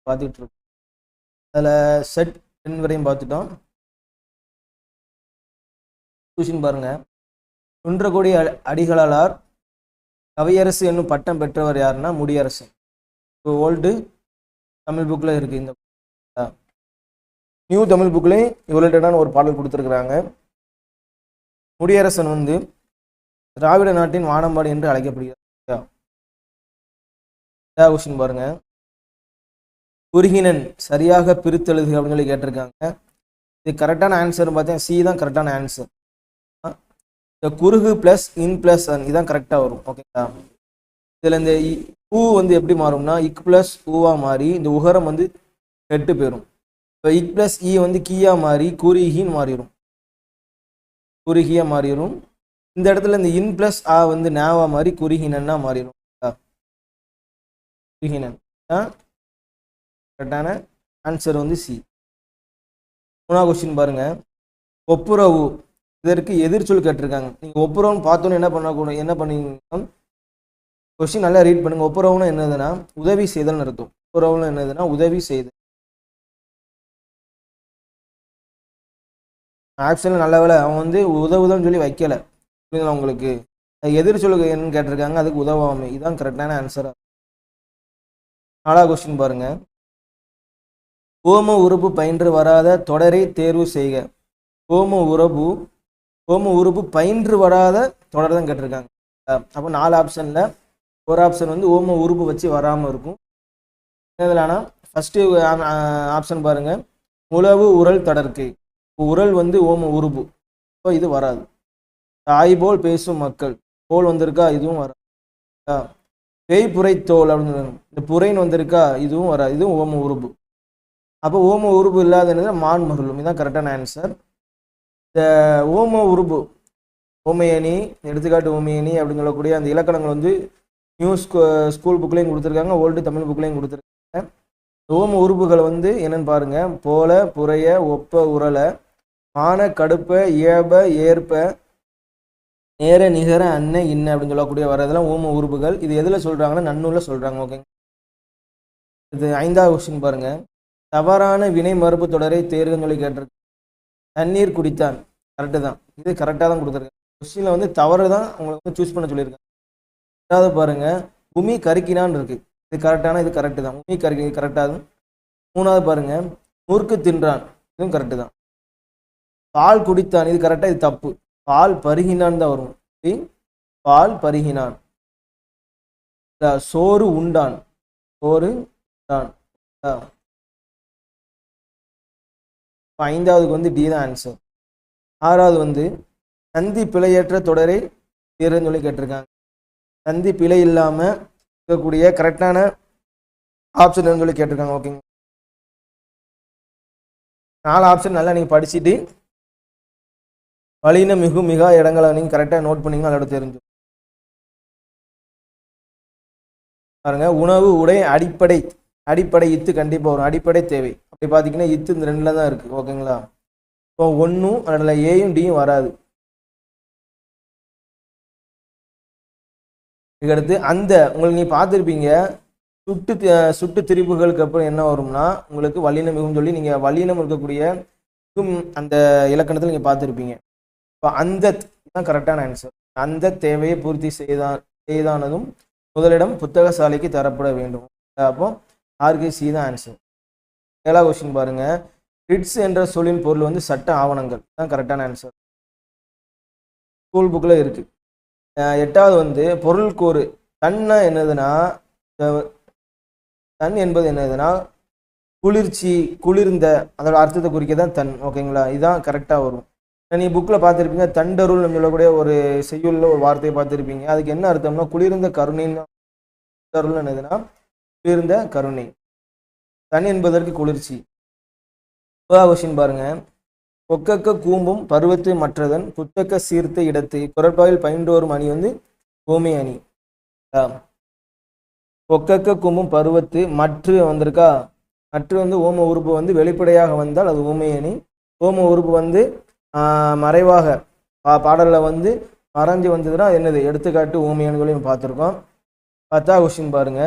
பார்த்துட்டு இருக்கோம். அதில் செட் 10 வரையும் பார்த்துட்டோம். கொஷின் பாருங்க. குன்றக்குடி அடிகளார் கவியரசு என்னும் பட்டம் பெற்றவர் யாருன்னா முடியரசன். ஓல்டு தமிழ் புக்கில் இருக்குது. இந்த நியூ தமிழ் புக்லேயும் ரிலேட்டடான ஒரு பாடல் கொடுத்துருக்குறாங்க. முடியரசன் வந்து திராவிட நாட்டின் வானம்பாடி என்று அழைக்கப்படுகிறார். கொஸ்டின் பாருங்க. குறுகினன் சரியாக பிரித்தெழுது அப்படின்னு சொல்லி கேட்டிருக்காங்க. இது கரெக்டான ஆன்சர் பார்த்தீங்கன்னா சி தான் கரெக்டான ஆன்சர். இந்த குறுகு பிளஸ் இன் பிளஸ் அன் இதுதான் கரெக்டாக வரும். ஓகேங்களா? இதில் இந்த ஊ வந்து எப்படி மாறும்னா இக் பிளஸ் ஊவா மாறி இந்த உகரம் வந்து கெட்டு போயிடும். இப்போ இக் பிளஸ் இ வந்து கீயா மாறி குறுகின்னு மாறிடும். குறுகியா மாறிடும். இந்த இடத்துல இந்த இன் பிளஸ் ஆ வந்து நேவா மாறி குறுகினன்னா மாறிடும். குறுகினன் கரெக்டான ஆன்சர் வந்து சி. 3வது கொஸ்டின் பாருங்க. ஒப்புரவு இதற்கு எதிர்ச்சொல் கேட்டிருக்காங்க. நீங்கள் ஒப்புரவுன்னு பார்த்தோன்னு என்ன பண்ணீங்க கொஸ்டின் நல்லா ரீட் பண்ணுங்க. ஒப்புரவுன்னு என்னதுன்னா உதவி செய்தல்னு இருக்கும். ஒப்புரவுன்னு என்னதுன்னா உதவி செய்தல். ஆப்ஷனில் நல்ல வேலை அவன் வந்து உதவுதல்னு சொல்லி வைக்கல. புரியுதுங்களா உங்களுக்கு? எதிர்ச்சொல் என்னன்னு கேட்டிருக்காங்க, அதுக்கு உதவாமை. இதுதான் கரெக்டான ஆன்சராக. 4வது கொஸ்டின் பாருங்க. ஓம உறுப்பு பயின்று வராத தொடரை தேர்வு செய்க. ஓம உறுப்பு பயின்று வராத தொடர் தான் கேட்டிருக்காங்க. அப்போ 4 ஆப்ஷனில் ஒரு ஆப்ஷன் வந்து ஓம உறுப்பு வச்சு வராமல் இருக்கும். இதில்னா ஃபஸ்ட்டு ஆப்ஷன் பாருங்க. உளவு உரல் தொடர்க்கை. உரல் வந்து ஓம உறுப்பு, இப்போ இது வராது. தாய் போல் பேசும் மக்கள் போல் வந்திருக்கா, இதுவும் வராது. பேய் புரைத்தோல் அப்படின்னு இந்த புரைன்னு வந்திருக்கா, இதுவும் வராது. இதுவும் ஓம உறுப்பு. அப்போ ஓம உறுப்பு இல்லாத என்னது மான் மருளும். இதுதான் கரெக்டான ஆன்சர். இந்த ஓம உறுப்பு ஓமையணி எடுத்துக்காட்டு ஓமையணி அப்படின்னு சொல்லக்கூடிய அந்த இலக்கணங்கள் வந்து நியூ ஸ்கூல் புக்லேயும் கொடுத்துருக்காங்க, ஓல்டு தமிழ் புக்லேயும் கொடுத்துருக்காங்க. ஓம உறுப்புகளை வந்து என்னன்னு பாருங்க. போல, புறைய, ஒப்ப, உரல, மான, கடுப்ப, ஏப, ஏற்ப, நேர, நிகர, அன்ன, இன்ன அப்படின்னு சொல்லக்கூடிய வரதெல்லாம் ஓம உறுப்புகள். இது எதில் சொல்கிறாங்கன்னா நன்னூல்ல சொல்கிறாங்க. ஓகேங்க. இது 5வது கொஸ்டின் பாருங்க. தவறான வினை மறுப்பு தொடரை தேர்வுன்னு சொல்லி கேட்டிருக்கு. தண்ணீர் குடித்தான் கரெக்டு தான். இது கரெக்டாக தான் கொடுத்துருக்கேன். கொஸ்டினில் வந்து தவறு தான் உங்களுக்கு வந்து சூஸ் பண்ண சொல்லியிருக்கேன். 2வது பாருங்க. உமி கருக்கினான் இருக்கு. இது கரெக்டான, இது கரெக்டு தான். உமி கருக்கி கரெக்டாக. 3வது பாருங்க. முறுக்கு தின்றான், இதுவும் கரெக்டு தான். பால் குடித்தான், இது கரெக்டாக, இது தப்பு. பால் பருகினான் தான் வரும். பால் பருகினான். சோறு உண்டான், சோறு உண்டான். 5வதுக்கு வந்து டி தான் ஆன்சர். 6வது வந்து சந்தி பிழையற்ற தொடரை தேர்வுன்னு சொல்லி கேட்டிருக்காங்க. சந்தி பிழை இல்லாமல் இருக்கக்கூடிய கரெக்டான ஆப்ஷன் சொல்லி கேட்டிருக்காங்க. ஓகேங்க. 4 ஆப்ஷன் நல்லா நீங்கள் படிச்சுட்டு வலின மிகா இடங்களை நீங்கள் கரெக்டாக நோட் பண்ணிங்கன்னா அதோட தெரிஞ்சு பாருங்க. உணவு, உடை, அடிப்படை இத்து கண்டிப்பாக வரும். அடிப்படை தேவை அப்படி பார்த்தீங்கன்னா இத்து இந்த 2ல் தான் இருக்குது. ஓகேங்களா? இப்போ 1ம் அதில் ஏயும் டியும் வராது. இதுக்கடுத்து அந்த உங்களுக்கு நீங்கள் பார்த்துருப்பீங்க சுட்டு திரிப்புகளுக்கு அப்புறம் என்ன வரும்னா உங்களுக்கு வல்லினம் மிகும் சொல்லி நீங்கள் வல்லினம் இருக்கக்கூடிய அந்த இலக்கணத்தில் நீங்கள் பார்த்துருப்பீங்க. இப்போ அந்த தான் கரெக்டான ஆன்சர். அந்த தேவையை பூர்த்தி செய்தானதும் முதலிடம் புத்தக சாலைக்கு தரப்பட வேண்டும். அப்போ ஆர்கே சி தான் ஆன்சர். 7வது கொஸ்டின் பாருங்க. ரிட்ஸ் என்ற சொல்லின் பொருள் வந்து சட்ட ஆவணங்கள் தான் கரெக்டான ஆன்சர். ஸ்கூல் புக்கில் இருக்கு. 8வது வந்து பொருள் கூறு. தன்னா என்னதுன்னா தன் என்பது என்னதுன்னா குளிர்ச்சி, குளிர்ந்த, அதோட அர்த்தத்தை குறிக்க தான் தன். ஓகேங்களா? இதுதான் கரெக்டாக வரும். நீங்கள் புக்கில் பார்த்துருப்பீங்க. தண்டருள் சொல்லக்கூடிய ஒரு செய்யுள்ள ஒரு வார்த்தையை பார்த்துருப்பீங்க. அதுக்கு என்ன அர்த்தம்னா குளிர்ந்த கருணைன்னு. தருள் என்னதுன்னா குளிர்ந்த கருணை. தன் என்பதற்கு குளிர்ச்சி. 9வது கொஸ்டின் பாருங்க. ஒக்கக்க கூம்பும் பருவத்து மற்றதன் புத்தக்க சீர்த்த இடத்து குரட்பாவில் பயின்று வரும் அணி வந்து ஓமை அணி. ஒக்கக்க கூம்பும் பருவத்து மற்று வந்திருக்கா. மற்று வந்து ஓம உறுப்பு வந்து வெளிப்படையாக வந்தால் அது ஓமை அணி. ஓம உறுப்பு வந்து மறைவாக பாடலில் வந்து மறைஞ்சு வந்ததுன்னா என்னது எடுத்துக்காட்டு ஓமை அணிகளையும் பார்த்துருக்கோம். 10வது கொஸ்டின் பாருங்க.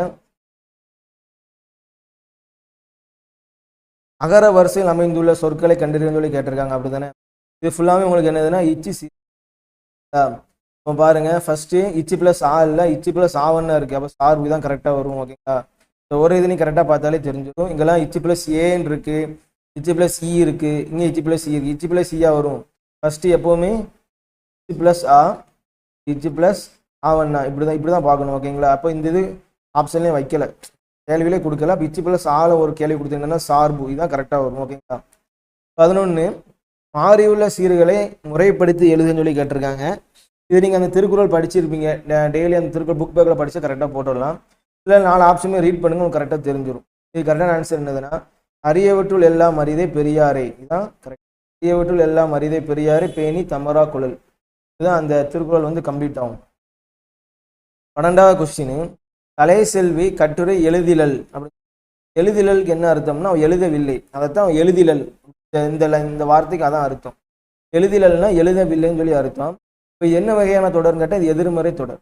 அகர வரிசையில் அமைந்துள்ள சொற்களை கண்டறியன்னு சொல்லி கேட்டிருக்காங்க, அப்படிதானே? இது ஃபுல்லாமே உங்களுக்கு என்னதுன்னா இச்சி சி. இப்போ பாருங்க, ஃபர்ஸ்ட் இச்சி பிளஸ் ஆ இல்லை, இச்சி பிளஸ் ஆவன்னு இருக்கு. அப்போ சார்பு தான் கரெக்டாக வரும். ஓகேங்களா? ஒரு இதுலையும் கரெக்டாக பார்த்தாலே தெரிஞ்சிடும். இங்கெல்லாம் இச்சி பிளஸ் ஏன்னு இருக்கு, இச்சி பிளஸ் இ இருக்கு, இங்கே இச்சி பிளஸ் இ இருக்கு. இச்சி பிளஸ் இயா வரும். ஃபர்ஸ்ட் எப்போவுமே இச்சி பிளஸ் ஆ, இச்சி பிளஸ் ஆவண்ணா, இப்படி தான் பார்க்கணும். ஓகேங்களா? அப்போ இந்த இது ஆப்ஷன்லேயும் வைக்கல, கேள்வியிலே கொடுக்கல. அப்போ இச்சி பிளஸ் ஆல ஒரு கேள்வி கொடுத்தீங்கன்னா சார்பு, இதுதான் கரெக்டாக வரும். ஓகேங்களா? 11 மாறியுள்ள சீர்களை முறைப்படுத்தி எழுதுன்னு சொல்லி கேட்டிருக்காங்க. இது நீங்கள் அந்த திருக்குறள் படிச்சிருப்பீங்க, டெய்லி அந்த திருக்குறள் புக் பேக்கில் படித்து கரெக்டாக போட்டுடலாம். இல்லை 4 ஆப்ஷனுமே ரீட் பண்ணுங்க, உங்களுக்கு கரெக்டாக தெரிஞ்சிடும். இது கரெக்டான ஆன்சர் என்னதுன்னா அரியவற்றுள் எல்லாம் அரிதே பெரியாரே, இதுதான் கரெக்ட். அரியவற்றுள் எல்லாம் அரிதே பெரியாரே பேணி தமரா குழல், இதுதான் அந்த திருக்குறள் வந்து கம்ப்ளீட் ஆகும். 12வது கொஸ்டின், கலை செல்வி கட்டுரை எழுதிலல். அப்படி எழுதிலலுக்கு என்ன அர்த்தம்னா எழுதவில்லை, அதைத்தான் எழுதிலல், இந்த வார்த்தைக்கு அதான் அர்த்தம். எழுதிலல்னா எழுதவில்லைன்னு சொல்லி அர்த்தம். இப்போ என்ன வகையான தொடர்னு கேட்டால் இது எதிர்மறை தொடர்,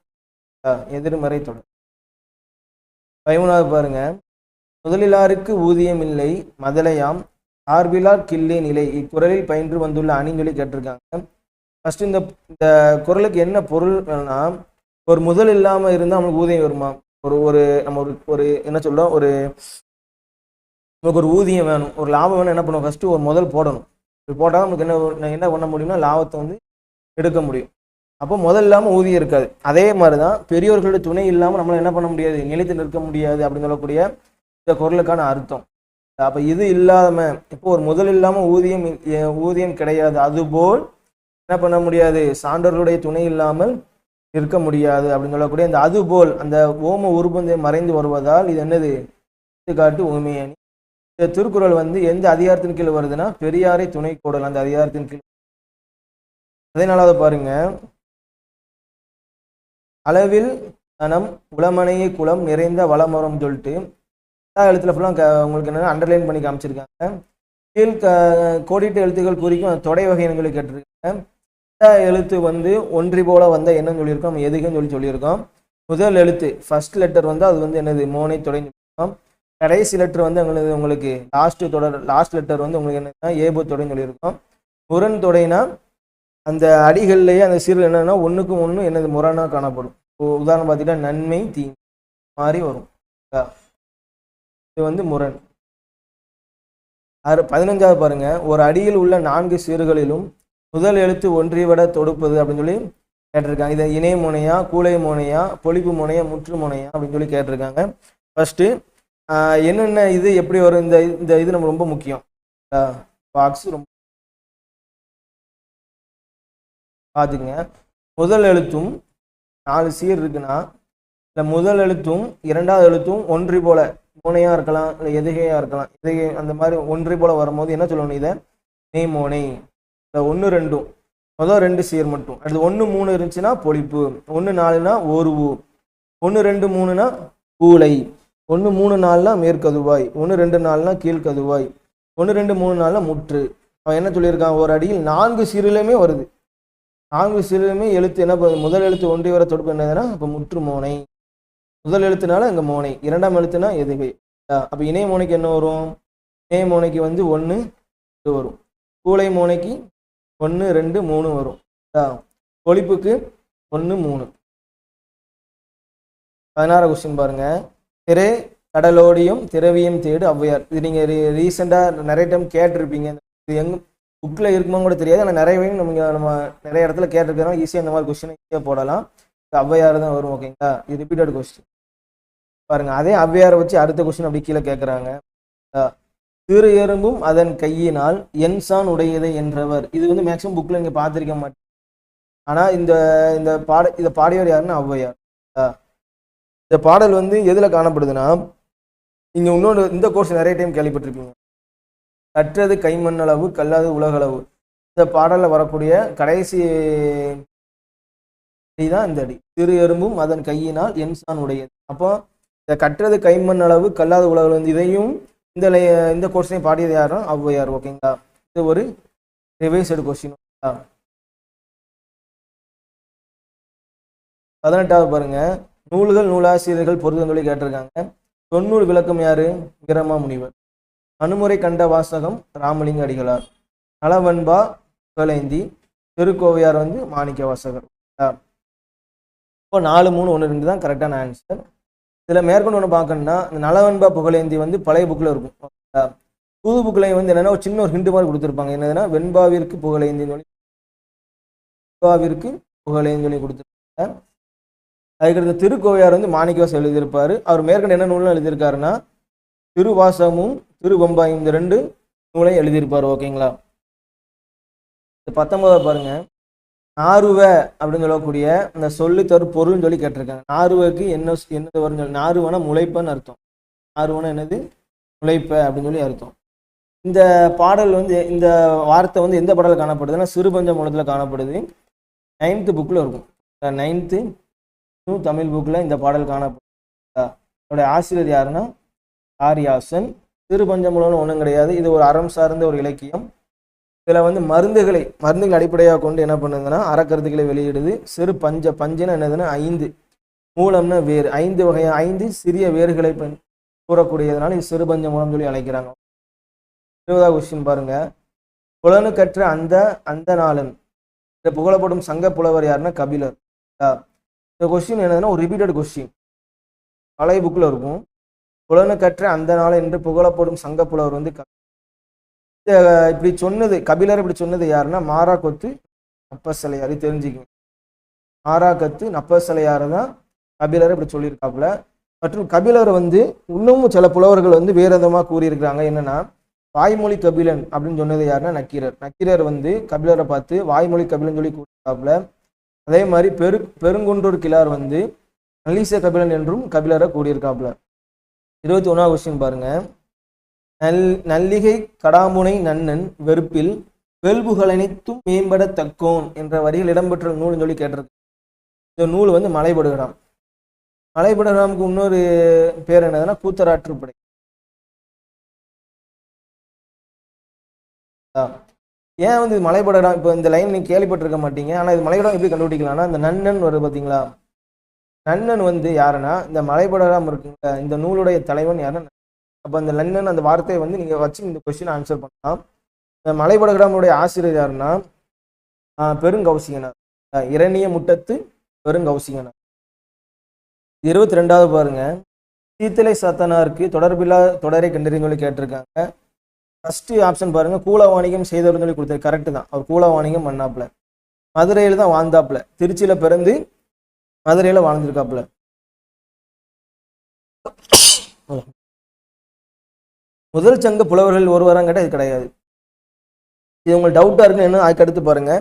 எதிர்மறை தொடர். 13வது பாருங்க, முதலிலாருக்கு ஊதியம் இல்லை மதலையாம் ஆர்பிலார் கிள்ளே நிலை, இக்குறளில் பயின்று வந்துள்ள அணின்னு சொல்லி கேட்டிருக்காங்க. ஃபர்ஸ்ட் இந்த குறளுக்கு என்ன பொருள்னா, ஒரு முதல் இல்லாமல் இருந்தால் நம்மளுக்கு ஊதியம் வருமா? நம்ம ஒரு என்ன சொல்றோம், நமக்கு ஒரு ஊதியம் வேணும், ஒரு லாபம் வேணும். என்ன பண்ணுவோம்? ஃபர்ஸ்ட் ஒரு முதல் போடணும். போட்டால் நமக்கு என்ன பண்ண முடியும்னா லாபத்தை வந்து எடுக்க முடியும். அப்போ முதல் இல்லாமல் ஊதியம் இருக்காது. அதே மாதிரி தான் பெரியோர்களுடைய துணை இல்லாமல் நம்மளால் என்ன பண்ண முடியாது, நிலைத்து நிற்க முடியாது அப்படின்னு சொல்லக்கூடிய இந்த குறளுக்கான அர்த்தம். அப்போ இது இல்லாம இப்போ ஒரு முதல் இல்லாமல் ஊதியம் கிடையாது, அதுபோல் என்ன பண்ண முடியாது, சான்றோர்களுடைய துணை இல்லாமல் இருக்க முடியாது அப்படின்னு சொல்லக்கூடிய அந்த அதுபோல் அந்த ஓம உருபந்தை மறைந்து வருவதால் இது என்னது, எடுத்துக்காட்டு உண்மையணி. இந்த திருக்குறள் வந்து எந்த அதிகாரத்தின் கீழ் வருதுன்னா பெரியாரை துணை கோடல், அந்த அதிகாரத்தின் கீழ். 14வது பாருங்க, அளவில் தனம் உளமனையை குளம் நிறைந்த வளமரம் சொல்லிட்டு எழுத்துல ஃபுல்லாக உங்களுக்கு என்னென்ன அண்டர்லைன் பண்ணி காமிச்சிருக்காங்க. கீழ் கோடிட்ட எழுத்துக்கள் குறிக்கும் தொடை வகைகளை கேட்டிருக்காங்க. எழுத்து வந்து ஒன்றி போல வந்த என்னன்னு சொல்லியிருக்கோம், நம்ம எதுக்குன்னு சொல்லியிருக்கோம். முதல் எழுத்து ஃபர்ஸ்ட் லெட்டர் வந்து அது வந்து என்னது மோனை தொடங்கி சொல்லியிருக்கோம். கடைசி லெட்டர் வந்து உங்களுக்கு லாஸ்ட் லெட்டர் வந்து உங்களுக்கு என்னன்னா ஏபு தொடைன்னு சொல்லியிருக்கோம். முரண் தொடைனா அந்த அடிகள்லேயே அந்த சீர்கள் என்னன்னா ஒன்றுக்கும் ஒன்று என்னது முரணாக காணப்படும். உதாரணம் பார்த்தீங்கன்னா நன்மை தீ மாதிரி வரும், இது வந்து முரண். 15வது பாருங்க, ஒரு அடியில் உள்ள 4 சீர்களிலும் முதல் எழுத்து ஒன்றிவிட தொடுப்பது அப்படின்னு சொல்லி கேட்டிருக்காங்க. இதை இணை முனையா, கூளை முனையா, பொழிப்பு முனையா, முற்று முனையா அப்படின்னு சொல்லி கேட்டிருக்காங்க. ஃபர்ஸ்ட் என்னென்ன இது எப்படி வரும், இந்த இது நம்ம ரொம்ப முக்கியம். பாக்ஸ் ரொம்ப பார்த்துக்குங்க. முதல் எழுத்தும் 4 சீர் இருக்குன்னா இல்லை முதல் எழுத்தும் இரண்டாவது எழுத்தும் ஒன்றி போல மோனையா இருக்கலாம், இல்லை எதுகையா இருக்கலாம். எதுகை அந்த மாதிரி ஒன்றி போல வரும்போது என்ன சொல்லணும், இதை நெய் மோனை. இந்த 1 2 முதல் 2 சீர் மட்டும். அடுத்து 1 3 இருந்துச்சுன்னா பொழிப்பு, 1 4னா ஓர்வு, 1 2 3னா கூளை, 1 3 4னா மேற்கதுவாய், 1 2 4னா கீழ்கதுவாய், 1 2 3 4னா முற்று. அவன் என்ன சொல்லியிருக்கான், ஒரு அடியில் 4 சீரிலுமே வருது. 4 சீரிலுமே எழுத்து என்ன, முதல் எழுத்து ஒன்றி வர தொடுப்பு என்னதுன்னா இப்போ முற்று மோனை. முதல் எழுத்துனால இங்கே மோனை, இரண்டாம் எழுத்துனா எதுகை. அப்போ இணை மோனைக்கு என்ன வரும், இணை மோனைக்கு வந்து 1 வரும், கூளை மோனைக்கு 1 2 3 வரும், பொழிப்புக்கு 1 3. 16 கொஸ்டின் பாருங்க, திரை கடலோடியும் திரவியம் தேடு ஔவையார். இது நீங்கள் ரீசெண்டாக நிறைய டைம் கேட்டிருப்பீங்க. இது எங்கே புக்கில் இருக்குமோ கூட தெரியாது, ஆனால் நிறையவே நம்ம நிறைய இடத்துல கேட்டிருக்கிறோம். ஈஸியாக இந்த மாதிரி கொஸ்டின் ஈஸியாக போடலாம். ஔவையார் தான் வரும். ஓகேங்களா? இது ரிப்பீட்டட் கொஸ்டின் பாருங்க. அதே ஔவையாரை வச்சு அடுத்த கொஸ்டின் அப்படி கீழே கேட்குறாங்க. திரு எறும்பும் அதன் கையினால் என்சான் உடையதை என்றவர். இது வந்து மேக்சிமம் புக்கில் நீங்கள் பார்த்துருக்க மாட்டேன். ஆனால் இதை பாடியவர் யாருன்னா ஔவையார். இந்த பாடல் வந்து எதில் காணப்படுதுன்னா, நீங்கள் இன்னொன்று இந்த கோர்ஸ் நிறைய டைம் கேள்விப்பட்டிருப்பீங்க, கற்றது கைமண்ணளவு கல்லாது உலகளவு. இந்த பாடலில் வரக்கூடிய கடைசி தான் இந்த அடி, திரு எறும்பும் அதன் கையினால் என்சான் உடையது. அப்போ இந்த கற்றது கைமண் அளவு கல்லாத உலகளவு வந்து இதையும் இந்த கோர்ஸையும் பாடியது யாரும் ஔவையார். ஓகேங்களா? இது ஒரு ரிவைஸ்டு கொஸ்டின். 18வது பாருங்க, நூல்கள் நூலாசிரியர்கள் பொருத்தம் சொல்லி கேட்டிருக்காங்க. தொன்னூல் விளக்கம் யாரு, பிரமா முனிவர். அனுமுறை கண்ட வாசகம் ராமலிங்க அடிகளார். நலவன்பா புகழேந்தி, திருக்கோவையார் வந்து மாணிக்க வாசகர். இப்போ 4, 3, 1, 2 தான் கரெக்டான ஆன்சர். இதில் மேற்கொண்டு ஒன்று பார்க்கணும்னா இந்த நலவன்பா புகழேந்தி வந்து பழைய புக்கில் இருக்கும். புது புக்கில் வந்து என்னென்னா ஒரு சின்ன ஒரு ஹிண்ட் மாதிரி கொடுத்துருப்பாங்க. என்னதுன்னா வெண்பாவிற்கு புகழேந்தின்னு சொல்லி, வெண்பாவிற்கு புகழேந்தின்னு சொல்லி கொடுத்துருப்பாங்க. அதுக்கடுத்து திருக்கோவையார் வந்து மாணிக்கவாசம் எழுதியிருப்பார். அவர் மேற்கொண்டு என்ன நூலும் எழுதியிருக்காருன்னா திருவாசகமும் திருவெம்பாயும், இந்த 2 நூலையும் எழுதியிருப்பார். ஓகேங்களா. 19 பாருங்க. நாருவ அப்படின்னு சொல்லக்கூடிய இந்த சொல்லி தரும் பொருள்னு சொல்லி கேட்டிருக்காங்க. நாருவக்கு என்னது வரும்னு சொல்லி, நாருவனா முளைப்பன்னு அர்த்தம். நாருவனா என்னது? முளைப்ப அப்படின்னு சொல்லி அர்த்தம். இந்த பாடல் வந்து இந்த வார்த்தை வந்து எந்த பாடலில் காணப்படுதுன்னா சிறுபஞ்ச மூலத்தில் காணப்படுது. 9th புக்கில் இருக்கும். 9th தமிழ் புக்கில் இந்த பாடல் காணப்படுது. அதோடைய ஆசிரியர் யாருன்னா ஆரியாசன். சிறுபஞ்ச மூலம்னு ஒன்றும் கிடையாது. இது ஒரு அறம் சார்ந்த ஒரு இலக்கியம். இதில் வந்து மருந்துகளை அடிப்படையாக கொண்டு என்ன பண்ணுதுன்னா அறக்கருத்துக்களை வெளியிடுது. சிறு பஞ்சுன்னா என்னதுன்னா 5, மூலம்னா வேறு, 5 வகை 5 சிறிய வேர்களை கூறக்கூடியதுனால இது சிறுபஞ்ச மூலம் சொல்லி அழைக்கிறாங்க. 20வது கொஸ்டின் பாருங்க. புலனு கற்ற அந்த நாளன் இந்த புகழப்படும் சங்க புலவர் யாருன்னா கபிலர். இந்த கொஸ்டின் என்னதுன்னா ஒரு ரிப்பீட்டட் கொஸ்டின், பழைய புக்கில் இருக்கும். புலனு கற்ற அந்த நாள் என்று புகழப்படும் சங்க புலவர் வந்து இப்படி சொன்னது கபிலர். இப்படி சொன்னது யாருன்னா மாராக்கொத்து நப்பசலையார். தெரிஞ்சுக்கங்க, மாராக்கத்து நப்பசலையார் தான் கபிலர் இப்படி சொல்லியிருக்காப்புல. மற்றும் கபிலர் வந்து இன்னமும் சில புலவர்கள் வந்து வேற விதமாக கூறியிருக்கிறாங்க. என்னன்னா வாய்மொழி கபிலன் அப்படின்னு சொன்னது யாருன்னா நக்கீரர். நக்கீரர் வந்து கபிலரை பார்த்து வாய்மொழி கபிலன் சொல்லி கூறியிருக்காப்புல. அதே மாதிரி பெருங்குன்றூர் கிளார் வந்து நல்லீச கபிலன் என்றும் கபிலரை கூறியிருக்காப்புல. 21வது கொஸ்டின் பாருங்க. நல்லிகை கடாமுனை நன்னன் வெறுப்பில் வெல்புகள் அனைத்தும் மேம்பட தக்கோன் என்ற வரியில் இடம்பெற்ற நூல்னு சொல்லி கேட்டிருக்கு. இந்த நூல் வந்து மலைபடுகடாம். மலைபடுகடாமுக்கு இன்னொரு பேர் என்னதுன்னா கூத்தராற்றுப்படை. ஏன் வந்து மலைபடுகடாம்? இப்போ இந்த லைன் நீங்க கேள்விப்பட்டிருக்க மாட்டீங்க. ஆனால் இது மலைபடுகடாம் எப்படி கண்டுபிடிக்கலாம்னா இந்த நன்னன் வருது பார்த்தீங்களா. நன்னன் வந்து யாருன்னா இந்த மலைபடுகடாம் இருக்குங்க இந்த நூலுடைய தலைவன் யாருன்னா. அப்போ அந்த நன்னன் அந்த வார்த்தையை வந்து நீங்கள் வச்சு இந்த கொஸ்டின் ஆன்சர் பண்ணலாம். இந்த மலைபடுகடாமுடைய ஆசிரியர் யாருன்னா பெருங்கௌசிகனார். இரணிய முட்டத்து பெருங்கௌசிகனார். 22வது பாருங்க. சீத்தலை சாத்தனாருக்கு தொடர்பில்லா தொடரை கண்டறிந்து சொல்லி கேட்டிருக்காங்க. ஃபர்ஸ்ட் ஆப்ஷன் பாருங்க, கூல வாணிகம் செய்தவர்னு சொல்லி கொடுத்தாரு. கரெக்டு தான். அவர் கூல வாணிகம் பண்ணாப்புல. மதுரையில் தான் வாழ்ந்தாப்புல. திருச்சியில் பிறந்து மதுரையில் வாழ்ந்திருக்காப்புல. முதல் சங்க புலவர்கள் ஒருவராங்க கேட்டால் இது கிடையாது. இது உங்களுக்கு டவுட்டாக இருக்குன்னு என்ன அதுக்கு அடுத்து பாருங்க.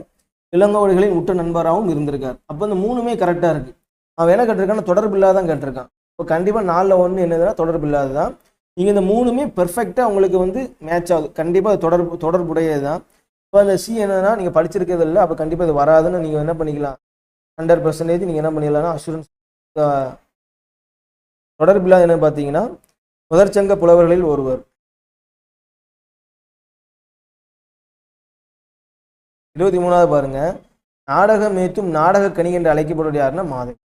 இளங்கோவடிகளின் உற்ற நண்பராகவும் இருந்திருக்கார். அப்போ இந்த 3மே கரெக்டாக இருக்கு. அவன் என்ன கேட்டிருக்கான்னா தொடர்பு இல்லாதான் கேட்டிருக்கான். இப்போ கண்டிப்பாக 4ல் 1 என்னதுன்னா தொடர்பு இல்லாததான். நீங்கள் இந்த 3மே பெர்ஃபெக்டாக உங்களுக்கு வந்து மேட்ச் ஆகுது. கண்டிப்பாக தொடர்புடையது தான். இப்போ அந்த சி என்னன்னா நீங்கள் படிச்சிருக்கிறது இல்லை, அப்போ கண்டிப்பாக இது வராதுன்னு நீங்கள் என்ன பண்ணிக்கலாம் 100% நீங்கள் என்ன பண்ணிடலாம்னா அஷூரன்ஸ். தொடர்பு இல்லாத என்ன பார்த்தீங்கன்னா முதற்சங்க புலவர்களில் ஒருவர். 23வது பாருங்க. நாடகமேத்தும் நாடக கனி என்று அழைக்கப்படுவது யாருன்னா மாதவி.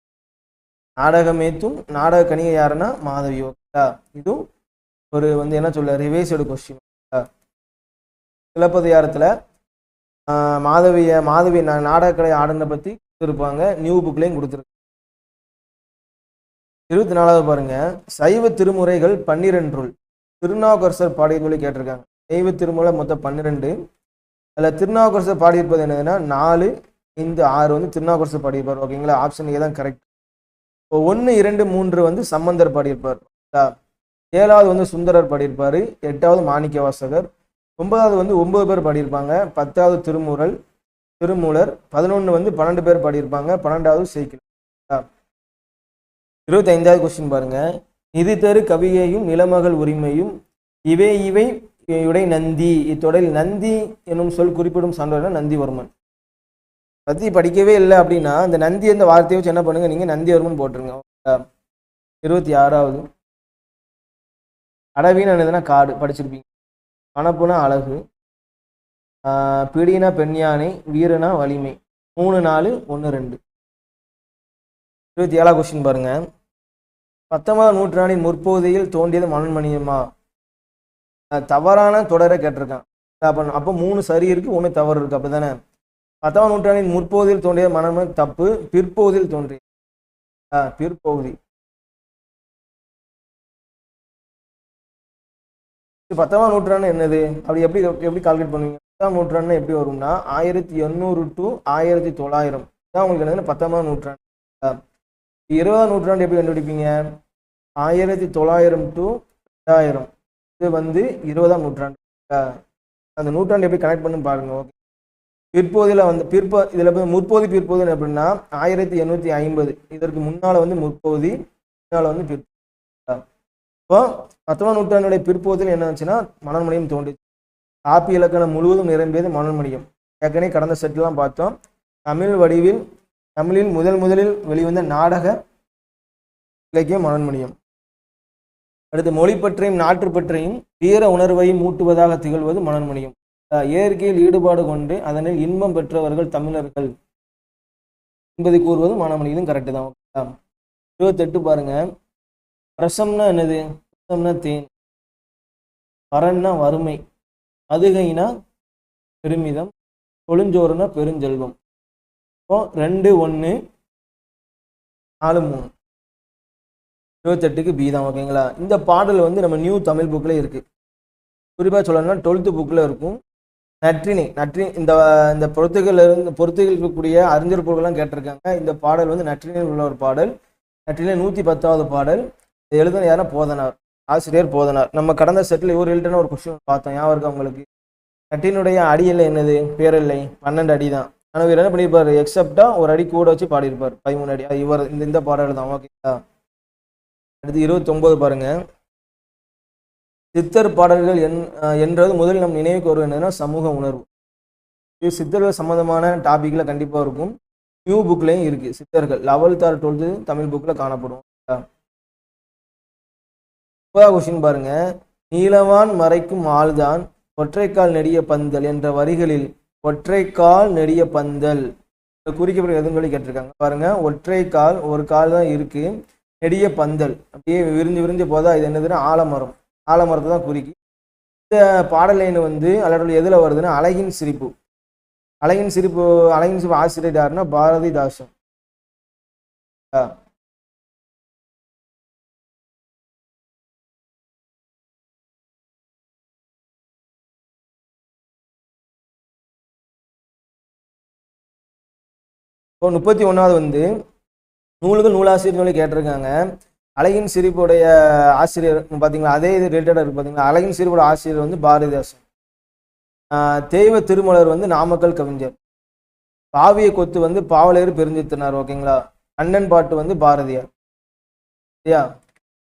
நாடகமேத்தும் நாடக கனிகை யாருன்னா மாதவி. ஓகேங்களா. இதுவும் ஒரு வந்து என்ன சொல்ல ரிவைஸ்டு கொஸ்டின். சிலப்பதிகாரத்தில் மாதவி நாடகக்கலை ஆடனை பற்றி கொடுத்துருப்பாங்க. நியூ புக்லேயும் கொடுத்துருக்கு. 24வது பாருங்க. சைவ திருமுறைகள் 12 திருநாவுக்கரசர் பாடிய சொல்லி கேட்டிருக்காங்க. சைவ திருமுறை மொத்தம் 12. அதில் திருநாவுக்கரசர் பாடியிருப்பது என்னதுன்னா 4, 5, 6 வந்து திருநாவுக்கரசர் பாடியிருப்பார். ஓகேங்களா. ஆப்ஷன் ஏ தான் கரெக்ட். இப்போ 1, 2, 3 வந்து சம்பந்தர் பாடியிருப்பார். 7வது வந்து சுந்தரர் பாடியிருப்பார். 8வது மாணிக்க வாசகர். 9வது வந்து 9 பேர் பாடியிருப்பாங்க. 10வது திருமூலர். 11 வந்து 12 பேர் பாடியிருப்பாங்க. 12வது சேக்கிழார். 25வது கொஸ்டின் பாருங்க. நிதி தரு கவியையும் நிலமகள் உரிமையும் இவை உடை நந்தி. இத்தொடரில் நந்தி என்னும் சொல் குறிப்பிடும் சான்றோர் நந்திவர்மன். பற்றி படிக்கவே இல்லை அப்படின்னா இந்த நந்தி அந்த வார்த்தையை வச்சு என்ன பண்ணுங்க, நீங்கள் நந்திவர்மன் போட்டுருங்க. 26வது அடவின்னு என்னதுன்னா காடு, படிச்சிருப்பீங்க. அனப்புனா அழகு, பிடினா பெண்யானை, வீரனா வலிமை. 3, 4, 1, 2. 27வது கொஸ்டின் பாருங்க. 19ஆம் நூற்றாண்டின் முற்பகுதியில் தோன்றியது மனோன்மணியமா? தவறான தொடரை கேட்டிருக்கான். அப்போ 3 சரி இருக்கு, 1 தவறு இருக்கு. அப்படிதானே? 10ஆம் நூற்றாண்டின் முற்பகுதியில் தோன்றிய மனமே தப்பு, பிற்பகுதியில் தோன்றிய பிற்பகுதி. 10ஆம் நூற்றாண்டு என்னது? அப்படி எப்படி எப்படி கால்குலேட் பண்ணுவீங்க? 10ஆம் நூற்றாண்டு எப்படி வரும்னா 1800 to 1900 தான் உங்களுக்கு என்னது 10ஆம் நூற்றாண்டு. 20ஆம் நூற்றாண்டு எப்படி கண்டுபிடிப்பீங்க? 1900 to 2000. இது வந்து 20ஆம் நூற்றாண்டு. அந்த நூற்றாண்டு எப்படி கனெக்ட் பண்ணு பாருங்க. ஓகே. பிற்பகுதியில் வந்து இதில் முற்பகுதி பிற்பகுதி எப்படின்னா 1850. இதற்கு முன்னால வந்து முற்பகுதி, முன்னால வந்து பிற்பகுதி. இப்போ 10ஆம் நூற்றாண்டுடைய பிற்பகுதியில் என்ன ஆச்சுன்னா மனோன்மணியம் தோன்றிச்சு. காப்பி இலக்கணம் முழுவதும் நிரம்பியது மனோன்மணியம். ஏற்கனவே கடந்த செட்லாம் பார்த்தோம். தமிழில் முதலில் வெளிவந்த நாடக இலக்கியம் மனோன்மணியம். அடுத்து மொழி பற்றையும் நாட்டு பற்றையும் வீர உணர்வையும் மூட்டுவதாக திகழ்வது மனோன்மணியம். இயற்கையில் ஈடுபாடு கொண்டு அதனில் இன்பம் பெற்றவர்கள் தமிழர்கள் என்பதை கூறுவது மனோன்மணியம். கரெக்டு தான். 28 பாருங்க. ரசம்னா என்னது? ரசம்னா தேன், பரன்னா வறுமை, அதுகைனா பெருமிதம், கொழுஞ்சோறுனா பெருஞ்செல்வம். இப்போ 2, 1, 4, 3. 28க்கு பி தான். ஓகேங்களா? இந்த பாடல் வந்து நம்ம நியூ தமிழ் புக்கில் இருக்கு. குறிப்பாக சொல்லணும்னா 12th புக்கில் இருக்கும். நற்றினை இந்த பொறுத்துகள் இருக்கக்கூடிய அறிஞர் பொருள்லாம் கேட்டிருக்காங்க. இந்த பாடல் வந்து நற்றினையில் உள்ள ஒரு பாடல். நற்றினை 110வது பாடல். எழுதுன யாரா? போதனார், ஆசிரியர் போதனார். நம்ம கடந்த செட்டில் இவர் எழுதின ஒரு கொஸ்டின் பார்த்தோம். ஞாபகம் இருக்கு உங்களுக்கு? நற்றினுடைய அடியில் என்னது? பேரில்லை. 12 அடி தான். ஆனால் இவர் என்ன பண்ணியிருப்பார்? எக்ஸப்டா ஒரு அடி கூட வச்சு பாடியிருப்பார், 13 அடி. இவர் இந்த பாடல் தான். ஓகேங்களா? அடுத்து 29 பாருங்க. சித்தர் பாடல்கள் என்றது முதலில் நம் நினைவுக்கு வருவது என்னன்னா சமூக உணர்வு. இது சித்தர்கள் சம்பந்தமான டாபிக்ல கண்டிப்பா இருக்கும். நியூ புக்லையும் இருக்கு. சித்தர்கள் 11th or 12th தமிழ் புக்ல காணப்படும். கொஸ்டின் பாருங்க. நீலவான் மறைக்கும் ஆள்தான் ஒற்றைக்கால் நெடிய பந்தல் என்ற வரிகளில் ஒற்றைக்கால் நெடிய பந்தல் குறிக்கப்பட்ட எதுவும் சொல்லி கேட்டிருக்காங்க. பாருங்க, ஒற்றைக்கால், ஒரு கால் தான் இருக்கு, நெடிய பந்தல் அப்படியே விரிஞ்சு போதா. இது என்னதுன்னா ஆலமரம். ஆலமரத்தை தான் குறிக்கி. இந்த பாடல் லைன் வந்து அல்லது எதில் வருதுன்னா அழகின் சிரிப்பு. அழகின் சிரிப்பு ஆசிரியர் யாருன்னா பாரதிதாசன். இப்போ 31வது வந்து நூலுக்கு நூலாசிரியர் சொல்லி கேட்டிருக்காங்க. அழகின் சிரிப்புடைய ஆசிரியர் பார்த்தீங்களா? அதே இது ரிலேட்டடாக இருக்கு. பார்த்தீங்களா? அழகின் சிரிப்போட ஆசிரியர் வந்து பாரதிதாசன். தெய்வ திருமலர் வந்து நாமக்கல் கவிஞர். பாவிய கொத்து வந்து பாவலேறு பெருஞ்சித்தனார். ஓகேங்களா? அண்ணன் பாட்டு வந்து பாரதியார். சரியா?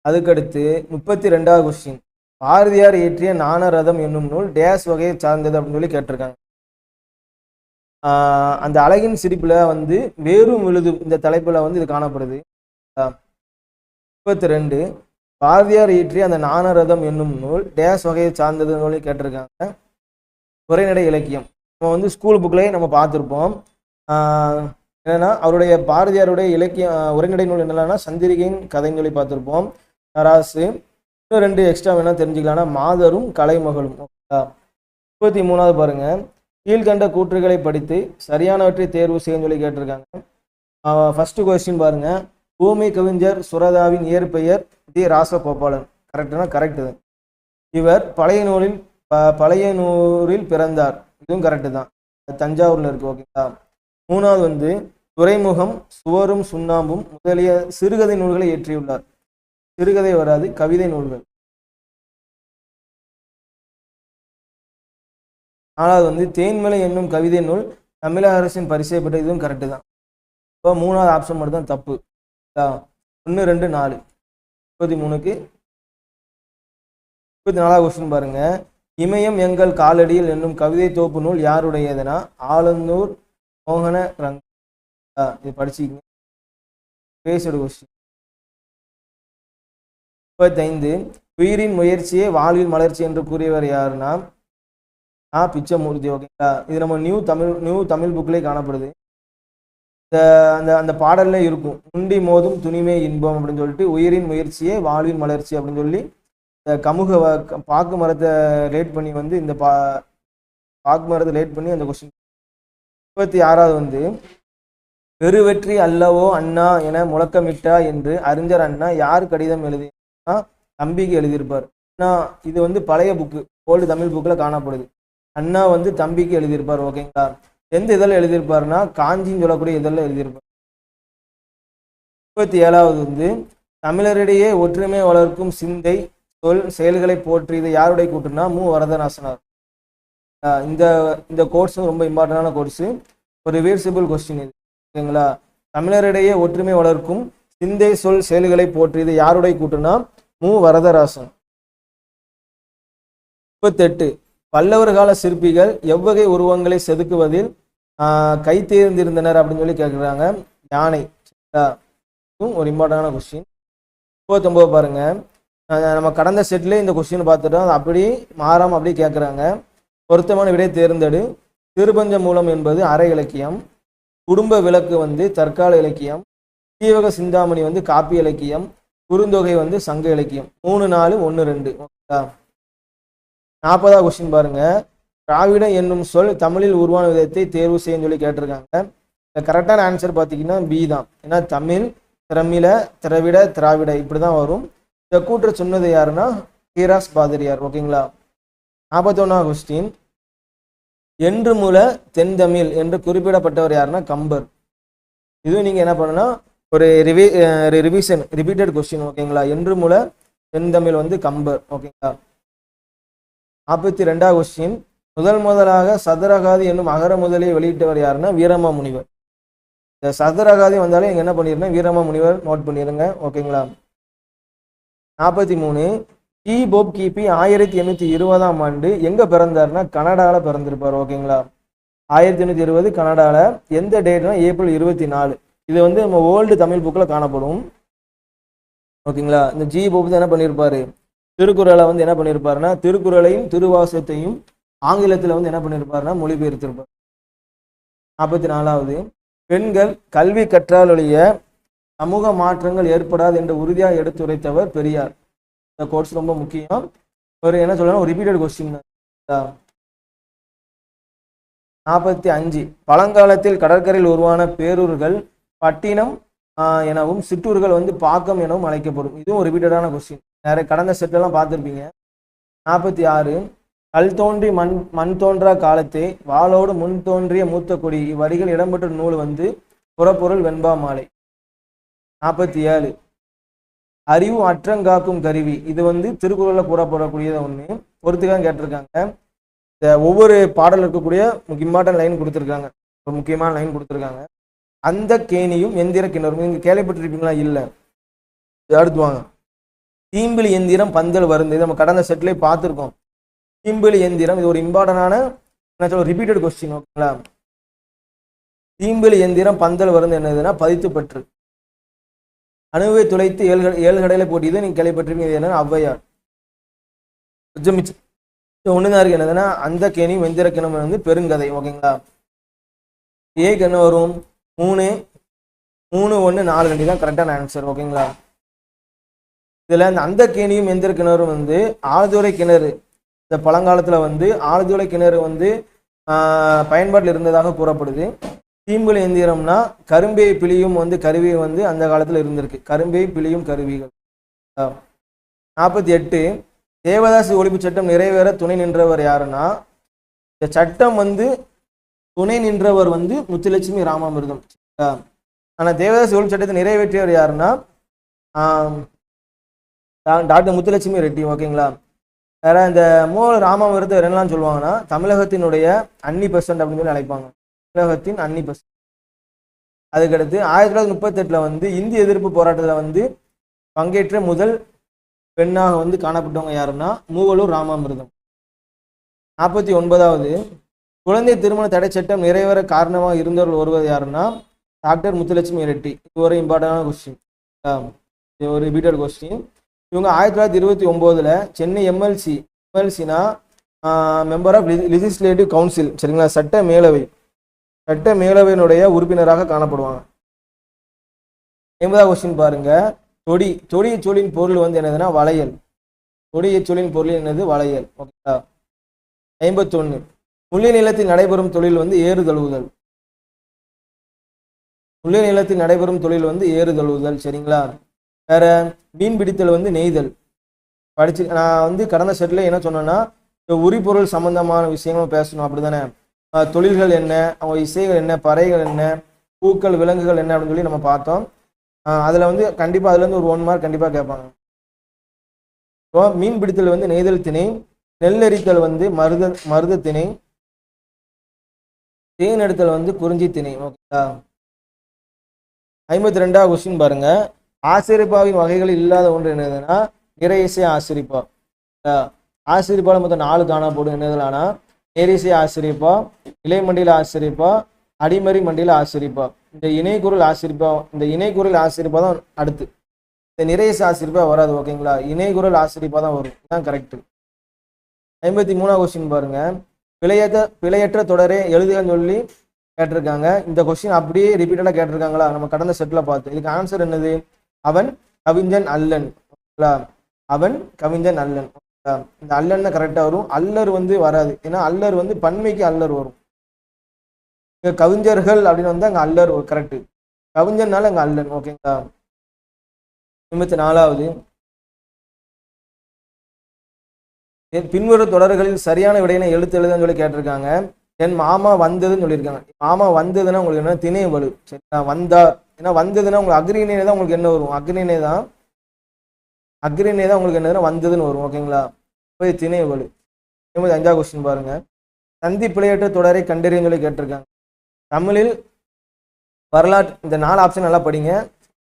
அதுக்கடுத்து 32வது கொஸ்டின். பாரதியார் இயற்றிய ஞானரதம் என்னும் நூல் டேஸ் வகையை சார்ந்தது அப்படின்னு சொல்லி கேட்டிருக்காங்க. அந்த அழகின் சிரிப்புல வந்து வேறும் விழுதும் இந்த தலைப்புல வந்து இது காணப்படுது. 32 பாரதியார் இயற்றிய அந்த ஞானரதம் என்னும் நூல் டேஸ் வகையை சார்ந்ததுன்னு சொல்லி கேட்டிருக்காங்க. உரைநடை இலக்கியம் நம்ம வந்து ஸ்கூல் புக்லேயே நம்ம பார்த்துருப்போம். என்னன்னா அவருடைய பாரதியாருடைய இலக்கிய உரைநடை நூல் என்னன்னா சந்திரிகையின் கதைன்னு சொல்லி பார்த்துருப்போம். தராசு. இன்னும் 2 எக்ஸ்ட்ரா வேணா தெரிஞ்சுக்கலாம்னா மாதரும் கலைமகளும். 33வது பாருங்க. கீழ்கண்ட கூற்றுகளை படித்து சரியானவற்றை தேர்வு செய்ய சொல்லி கேட்டிருக்காங்க. ஃபர்ஸ்ட் கொஸ்டின் பாருங்க. பூமி கவிஞர் சுரதாவின் இயற்பெயர் டி ராசகோபாலன். கரெக்டுனா? கரெக்டு. இவர் பழைய நூரில் பிறந்தார். இதுவும் கரெக்டு தான். தஞ்சாவூர்ல இருக்கு. ஓகேங்களா? 3வது வந்து துறைமுகம், சுவரும் சுண்ணாம்பும் முதலிய சிறுகதை நூல்களை இயற்றியுள்ளார். சிறுகதை வராது, கவிதை நூல்கள். 4வது வந்து தேன்மலை என்னும் கவிதை நூல் தமிழக அரசின் பரிசை பெற்ற. இதுவும் கரெக்டு தான். இப்போ 3வது ஆப்ஷன் மட்டும் தான் தப்பு. 1, 2, 4. 33க்கு 34வது கொஸ்டின் பாருங்க. இமயம் எங்கள் காலடியில் என்னும் கவிதை தொகுப்பு நூல் யாருடையதுன்னா ஆலந்தூர் மோகன ரங்க. இது படிச்சுக்கிங்க. பேசடு கொஸ்டின். 35 உயிரின் முயற்சியே வாழ்வில் மலர்ச்சி என்று கூறியவர் யாருன்னா பிச்சமூர்த்தி. ஓகேங்களா? இது நம்ம நியூ தமிழ் புக்லேயே காணப்படுது. அந்த பாடல்ல இருக்கும். உண்டி மோதும் துணிமே இன்பம் அப்படின்னு சொல்லிட்டு உயிரின் முயற்சியே வாழ்வின் மலர்ச்சி அப்படின்னு சொல்லி இந்த பாக்கு மரத்தை லேட் பண்ணி வந்து இந்த பாக்கு மரத்தை லேட் பண்ணி அந்த கொஸ்டின். 36வது வந்து பெருவெற்றி அல்லவோ அண்ணா என முழக்கமிட்டா என்று அறிஞர் அண்ணா யார் கடிதம் எழுதினா தம்பிக்கு எழுதியிருப்பார். அண்ணா இது வந்து பழைய புக்கு, ஓல்டு தமிழ் புக்கில் காணப்படுது. அண்ணா வந்து தம்பிக்கு எழுதியிருப்பார். ஓகேங்களா. எந்த இதழில் எழுதியிருப்பாருன்னா காஞ்சின்னு சொல்லக்கூடிய இதழில் எழுதியிருப்பார். 37வது வந்து தமிழரிடையே ஒற்றுமை வளர்க்கும் சிந்தை சொல் செயல்களை போற்றி. இது யாருடைய கூட்டுனா மு வரதராசனார். இந்த இந்த கோர்ஸ் ரொம்ப இம்பார்ட்டண்டான கோர்ஸ், ஒரு ரிவர்சிபிள் கொஸ்டின் இது. ஓகேங்களா. தமிழரிடையே ஒற்றுமை வளர்க்கும் சிந்தை சொல் செயல்களை போற்றி. இது யாருடைய கூட்டுனா மு வரதராசன். 38 பல்லவர் கால சிற்பிகள் எவ்வகை உருவங்களை செதுக்குவதில் கை தேர்ந்திருந்தனர் அப்படின்னு சொல்லி கேட்குறாங்க. யானை. ஒரு இம்பார்ட்டண்டான கொஸ்டின். 39 பாருங்க, நம்ம கடந்த செட்ல இந்த கொஸ்டின் பார்த்துட்டோம், அப்படி மாறாம அப்படி கேட்குறாங்க. பொருத்தமான விடை தேர்ந்தெடு. திருப்பஞ்ச மூலம் என்பது அரை இலக்கியம், குடும்ப விளக்கு வந்து தற்கால இலக்கியம், சீவக சிந்தாமணி வந்து காப்பி இலக்கியம், குறுந்தொகை வந்து சங்க இலக்கியம். 3 4 1 2. ஓகேங்களா. 40வது கொஸ்டின் பாருங்க, திராவிடம் என்னும் சொல் தமிழில் உருவான விதத்தை தேர்வு செய்ய சொல்லி கேட்டிருக்காங்க. இந்த கரெக்டான ஆன்சர் பார்த்தீங்கன்னா பி தான். ஏன்னா தமிழ், திரமிழ, திராவிட, திராவிட இப்படிதான் வரும். இந்த கூற்று சொன்னது யாருன்னா ஹீராஸ் பாதிரியார். ஓகேங்களா. 41வது கொஸ்டின், என்று மூல தென்தமிழ் என்று குறிப்பிடப்பட்டவர் யாருன்னா கம்பர். இதுவும் நீங்க என்ன பண்ணணும்னா ஒரு ரிவிஷன் ரிப்பீட்டட் கொஸ்டின். ஓகேங்களா. என்று மூல தென்தமிழ் வந்து கம்பர். ஓகேங்களா. 42வது கொஸ்டின், முதலாக சதுரகாதி என்னும் அகர முதலியை வெளியிட்டவர் யாருன்னா வீரமா முனிவர். இந்த சதுரகாதி வந்தாலே இங்க என்ன பண்ணிருந்தேன் வீரமா முனிவர் நோட் பண்ணிருங்க. ஓகேங்களா. 43 டி போப் கிபி 1820ஆம் ஆண்டு எங்க பிறந்தாருன்னா கனடால பிறந்திருப்பார். ஓகேங்களா. 1820 கனடால. எந்த டேட்னா ஏப்ரல் 24. இது வந்து நம்ம ஓல்டு தமிழ் புக்கில் காணப்படும். ஓகேங்களா. இந்த ஜி போப் என்ன பண்ணியிருப்பாரு, திருக்குறளை வந்து என்ன பண்ணியிருப்பாருன்னா திருக்குறளையும் திருவாசத்தையும் ஆங்கிலத்தில் வந்து என்ன பண்ணியிருப்பாருன்னா மொழிபெயர்த்திருப்பார். 44வது பெண்கள் கல்வி கற்றாலொழிய சமூக மாற்றங்கள் ஏற்படாது என்று உறுதியாக எடுத்துரைத்தவர் பெரியார். இந்த கோர்ஸ் ரொம்ப முக்கியம். ஒரு என்ன சொல்லணும் ஒரு ரிப்பீட்டட் கொஸ்டின். 45 பழங்காலத்தில் கடற்கரையில் உருவான பேரூர்கள் பட்டினம் எனவும் சிற்றூர்கள் வந்து பாக்கம் எனவும் அழைக்கப்படும். இதுவும் ஒரு ரிப்பீட்டடான கொஸ்டின், நிறைய கடந்த செட்டெல்லாம் பார்த்துருப்பீங்க. 46 கல் தோன்றி மண் தோன்றா காலத்தே வாளோடு முன் தோன்றிய மூத்த கொடி. இவ்வரிகள் இடம்பெற்ற நூல் வந்து புறப்பொருள் வெண்பா மாலை. 47 அறிவு அற்றங்காக்கும் கருவி. இது வந்து திருக்குறளில் கூறப்படக்கூடியது ஒன்று. பொறுத்துக்காக கேட்டிருக்காங்க. இந்த ஒவ்வொரு பாடல் இருக்கக்கூடிய இம்பார்ட்டன்ட் லைன் கொடுத்துருக்காங்க, ஒரு முக்கியமான லைன் கொடுத்துருக்காங்க. அந்த கேணியும் எந்திர கிணறும். நீங்க கேள்விப்பட்டிருப்பீங்களா? இல்லை. அடுத்து வாங்க. தீம்பிலி எந்திரம் பந்தல் வருது. இது நம்ம கடந்த செட்லேயே பார்த்துருக்கோம். தீம்பிலி எந்திரம் இது ஒரு இம்பார்ட்டன்டான என்ன சொல்ல ரிப்பீட்டட் கொஸ்டின். ஓகேங்களா. தீம்பிலி எந்திரம் பந்தல் வருது என்னதுன்னா பதித்து பற்று. அணுவை துளைத்து ஏழு கடையில போட்டியது நீங்க கேள்விப்பட்டிருப்பீங்க. இது என்னன்னா ஔவையார். ஒண்ணுதான் இருக்கு என்னதுன்னா அந்த கேணியும் வெந்திர கிணம் வந்து பெருங்கதை. ஓகேங்களா. ஏக்கு என்ன வரும் 3 3 1 4 2 தான் கரெக்டான ஆன்சர். ஓகேங்களா. இதுல அந்த கேணியும் எந்திர கிணறும் வந்து ஆழ்துளை கிணறு. இந்த பழங்காலத்துல வந்து ஆழ்துளை கிணறு வந்து பயன்பாட்டில் இருந்ததாக கூறப்படுது. தீம்புலி எந்திரம்னா கரும்பை பிழியும் வந்து கருவி வந்து அந்த காலத்துல இருந்திருக்கு. கரும்பை பிழியும் கருவிகள். 48 தேவதாசி ஒழிப்பு சட்டம் நிறைவேற துணை நின்றவர் யாருன்னா இந்த சட்டம் வந்து துணை நின்றவர் வந்து முத்துலட்சுமி ராமாமிர்தம். ஆனா தேவதாசி ஒழிப்பு சட்டத்தை நிறைவேற்றியவர் யாருன்னா டாக்டர் முத்துலட்சுமி ரெட்டி. ஓகேங்களா. வேற இந்த ராமாமிர்தம் என்னெல்லாம் சொல்லுவாங்கன்னா தமிழகத்தினுடைய அன்னி% அப்படின்னு சொல்லி அழைப்பாங்க. தமிழகத்தின் அன்னி%. அதுக்கடுத்து 1938 வந்து இந்திய எதிர்ப்பு போராட்டத்தில் வந்து பங்கேற்ற முதல் பெண்ணாக வந்து காணப்பட்டவங்க யாருன்னா மூவலூர் ராமாமிர்தம். 49வது குழந்தை திருமண தடை சட்டம் நிறைவேற காரணமாக இருந்தவர்கள் ஒருவர் யாருன்னா டாக்டர் முத்துலட்சுமி ரெட்டி. இது ஒரு இம்பார்ட்டன்டான கொஸ்டின், ஒரு ரிப்பீட்டட் கொஸ்டின். இவங்க 1929 சென்னை எம்எல்சினா மெம்பர் ஆஃப் லெஜிஸ்லேட்டிவ் கவுன்சில். சரிங்களா. சட்ட மேலவையினுடைய உறுப்பினராக காணப்படுவாங்க. 50வது கொஸ்டின் பாருங்க. தொடி சொல்லின் பொருள் வந்து என்னதுன்னா வளையல். கொடிய சொல்லின் பொருள் என்னது? வளையல். ஓகேங்களா? 51 முள்ளிய நிலத்தில் நடைபெறும் தொழில் வந்து ஏறு தழுவுதல். முள்ளிய நிலத்தில் நடைபெறும் தொழில் வந்து ஏறு தழுவுதல். சரிங்களா? வேற மீன் பிடித்தல் வந்து நெய்தல். படிச்சு நான் வந்து கடந்த செட்ல என்ன சொன்னேன்னா, உரிபொருள் சம்பந்தமான விஷயங்களும் பேசணும் அப்படிதானே. தொழில்கள் என்ன, அவங்க இசைகள் என்ன, பறைகள் என்ன, பூக்கள் விலங்குகள் என்ன அப்படின்னு சொல்லி நம்ம பார்த்தோம். அதுல வந்து கண்டிப்பா அதுல இருந்து ஒரு 1 மார்க் கண்டிப்பா கேட்பாங்க. இப்போ மீன் பிடித்தல் வந்து நெய்தல் திணை, நெல்லெரித்தல் வந்து மருத திணை, தேன் எடுத்தல் வந்து குறிஞ்சி திணை. ஓகேங்களா? 52வது கொஸ்டின் பாருங்க. ஆசிரியப்பாவின் வகைகள் இல்லாத ஒன்று என்னதுன்னா இறையிசை ஆசிரிப்பா. ஆசிரியப்பால மொத்தம் 4 காணப்படும். என்னதுலானா நேரிசை ஆசிரியப்பா, இலைமண்டில ஆசிரியப்பா, அடிமறி மண்டில ஆசிரியப்பா. இந்த இணைக்குறள் ஆசிரியப்பா, இந்த இணைக்குறள் ஆசிரியப்பா தான் அடுத்து. இந்த நிறையிசை ஆசிரியப்பா வராது. ஓகேங்களா? இணைகுறள் ஆசிரியப்பா தான் வரும். இதுதான் கரெக்ட். 53வது கொஸ்டின் பாருங்க. பிழையற்ற தொடரே எழுதுகன்னு சொல்லி கேட்டிருக்காங்க. இந்த கொஸ்டின் அப்படியே ரிப்பீட்டடா கேட்டிருக்காங்களா? நம்ம கடந்த செட்ல பார்த்து இதுக்கு ஆன்சர் என்னது? அவன் கவிஞன் அல்லன். அவன் கவிஞன் அல்லன். இந்த அல்லன்னு கரெக்டா வரும். அல்லர் வந்து வராது. ஏன்னா அல்லர் வந்து பன்மைக்கு அல்லர் வரும். இங்க கவிஞர்கள் அப்படின்னு வந்து அங்க அல்லர் கரெக்ட். கவிஞர்னால அங்க அல்லன். ஓகேங்களா? 54வது பின்வரும் தொடர்களில் சரியான விடையினை எழுதுன்னு சொல்லி கேட்டிருக்காங்க. என் மாமா வந்ததுன்னு சொல்லியிருக்காங்க. மாமா வந்ததுன்னா உங்களுக்கு என்ன? திணை வலு. சரிங்களா? வந்தார். ஏன்னா வந்ததுன்னா உங்களுக்கு அக்ரிணை தான் உங்களுக்கு என்ன வரும்? அக்ரிணை தான் உங்களுக்கு என்ன வந்ததுன்னு வரும். ஓகேங்களா? போய் திணை வலு. 55வது கொஸ்டின் பாருங்க. சந்தி பிழையற்ற தொடரை கண்டறியன்னு சொல்லி கேட்டிருக்காங்க. தமிழில் வரலாற்று இந்த 4 ஆப்ஷன் நல்லா படிங்க.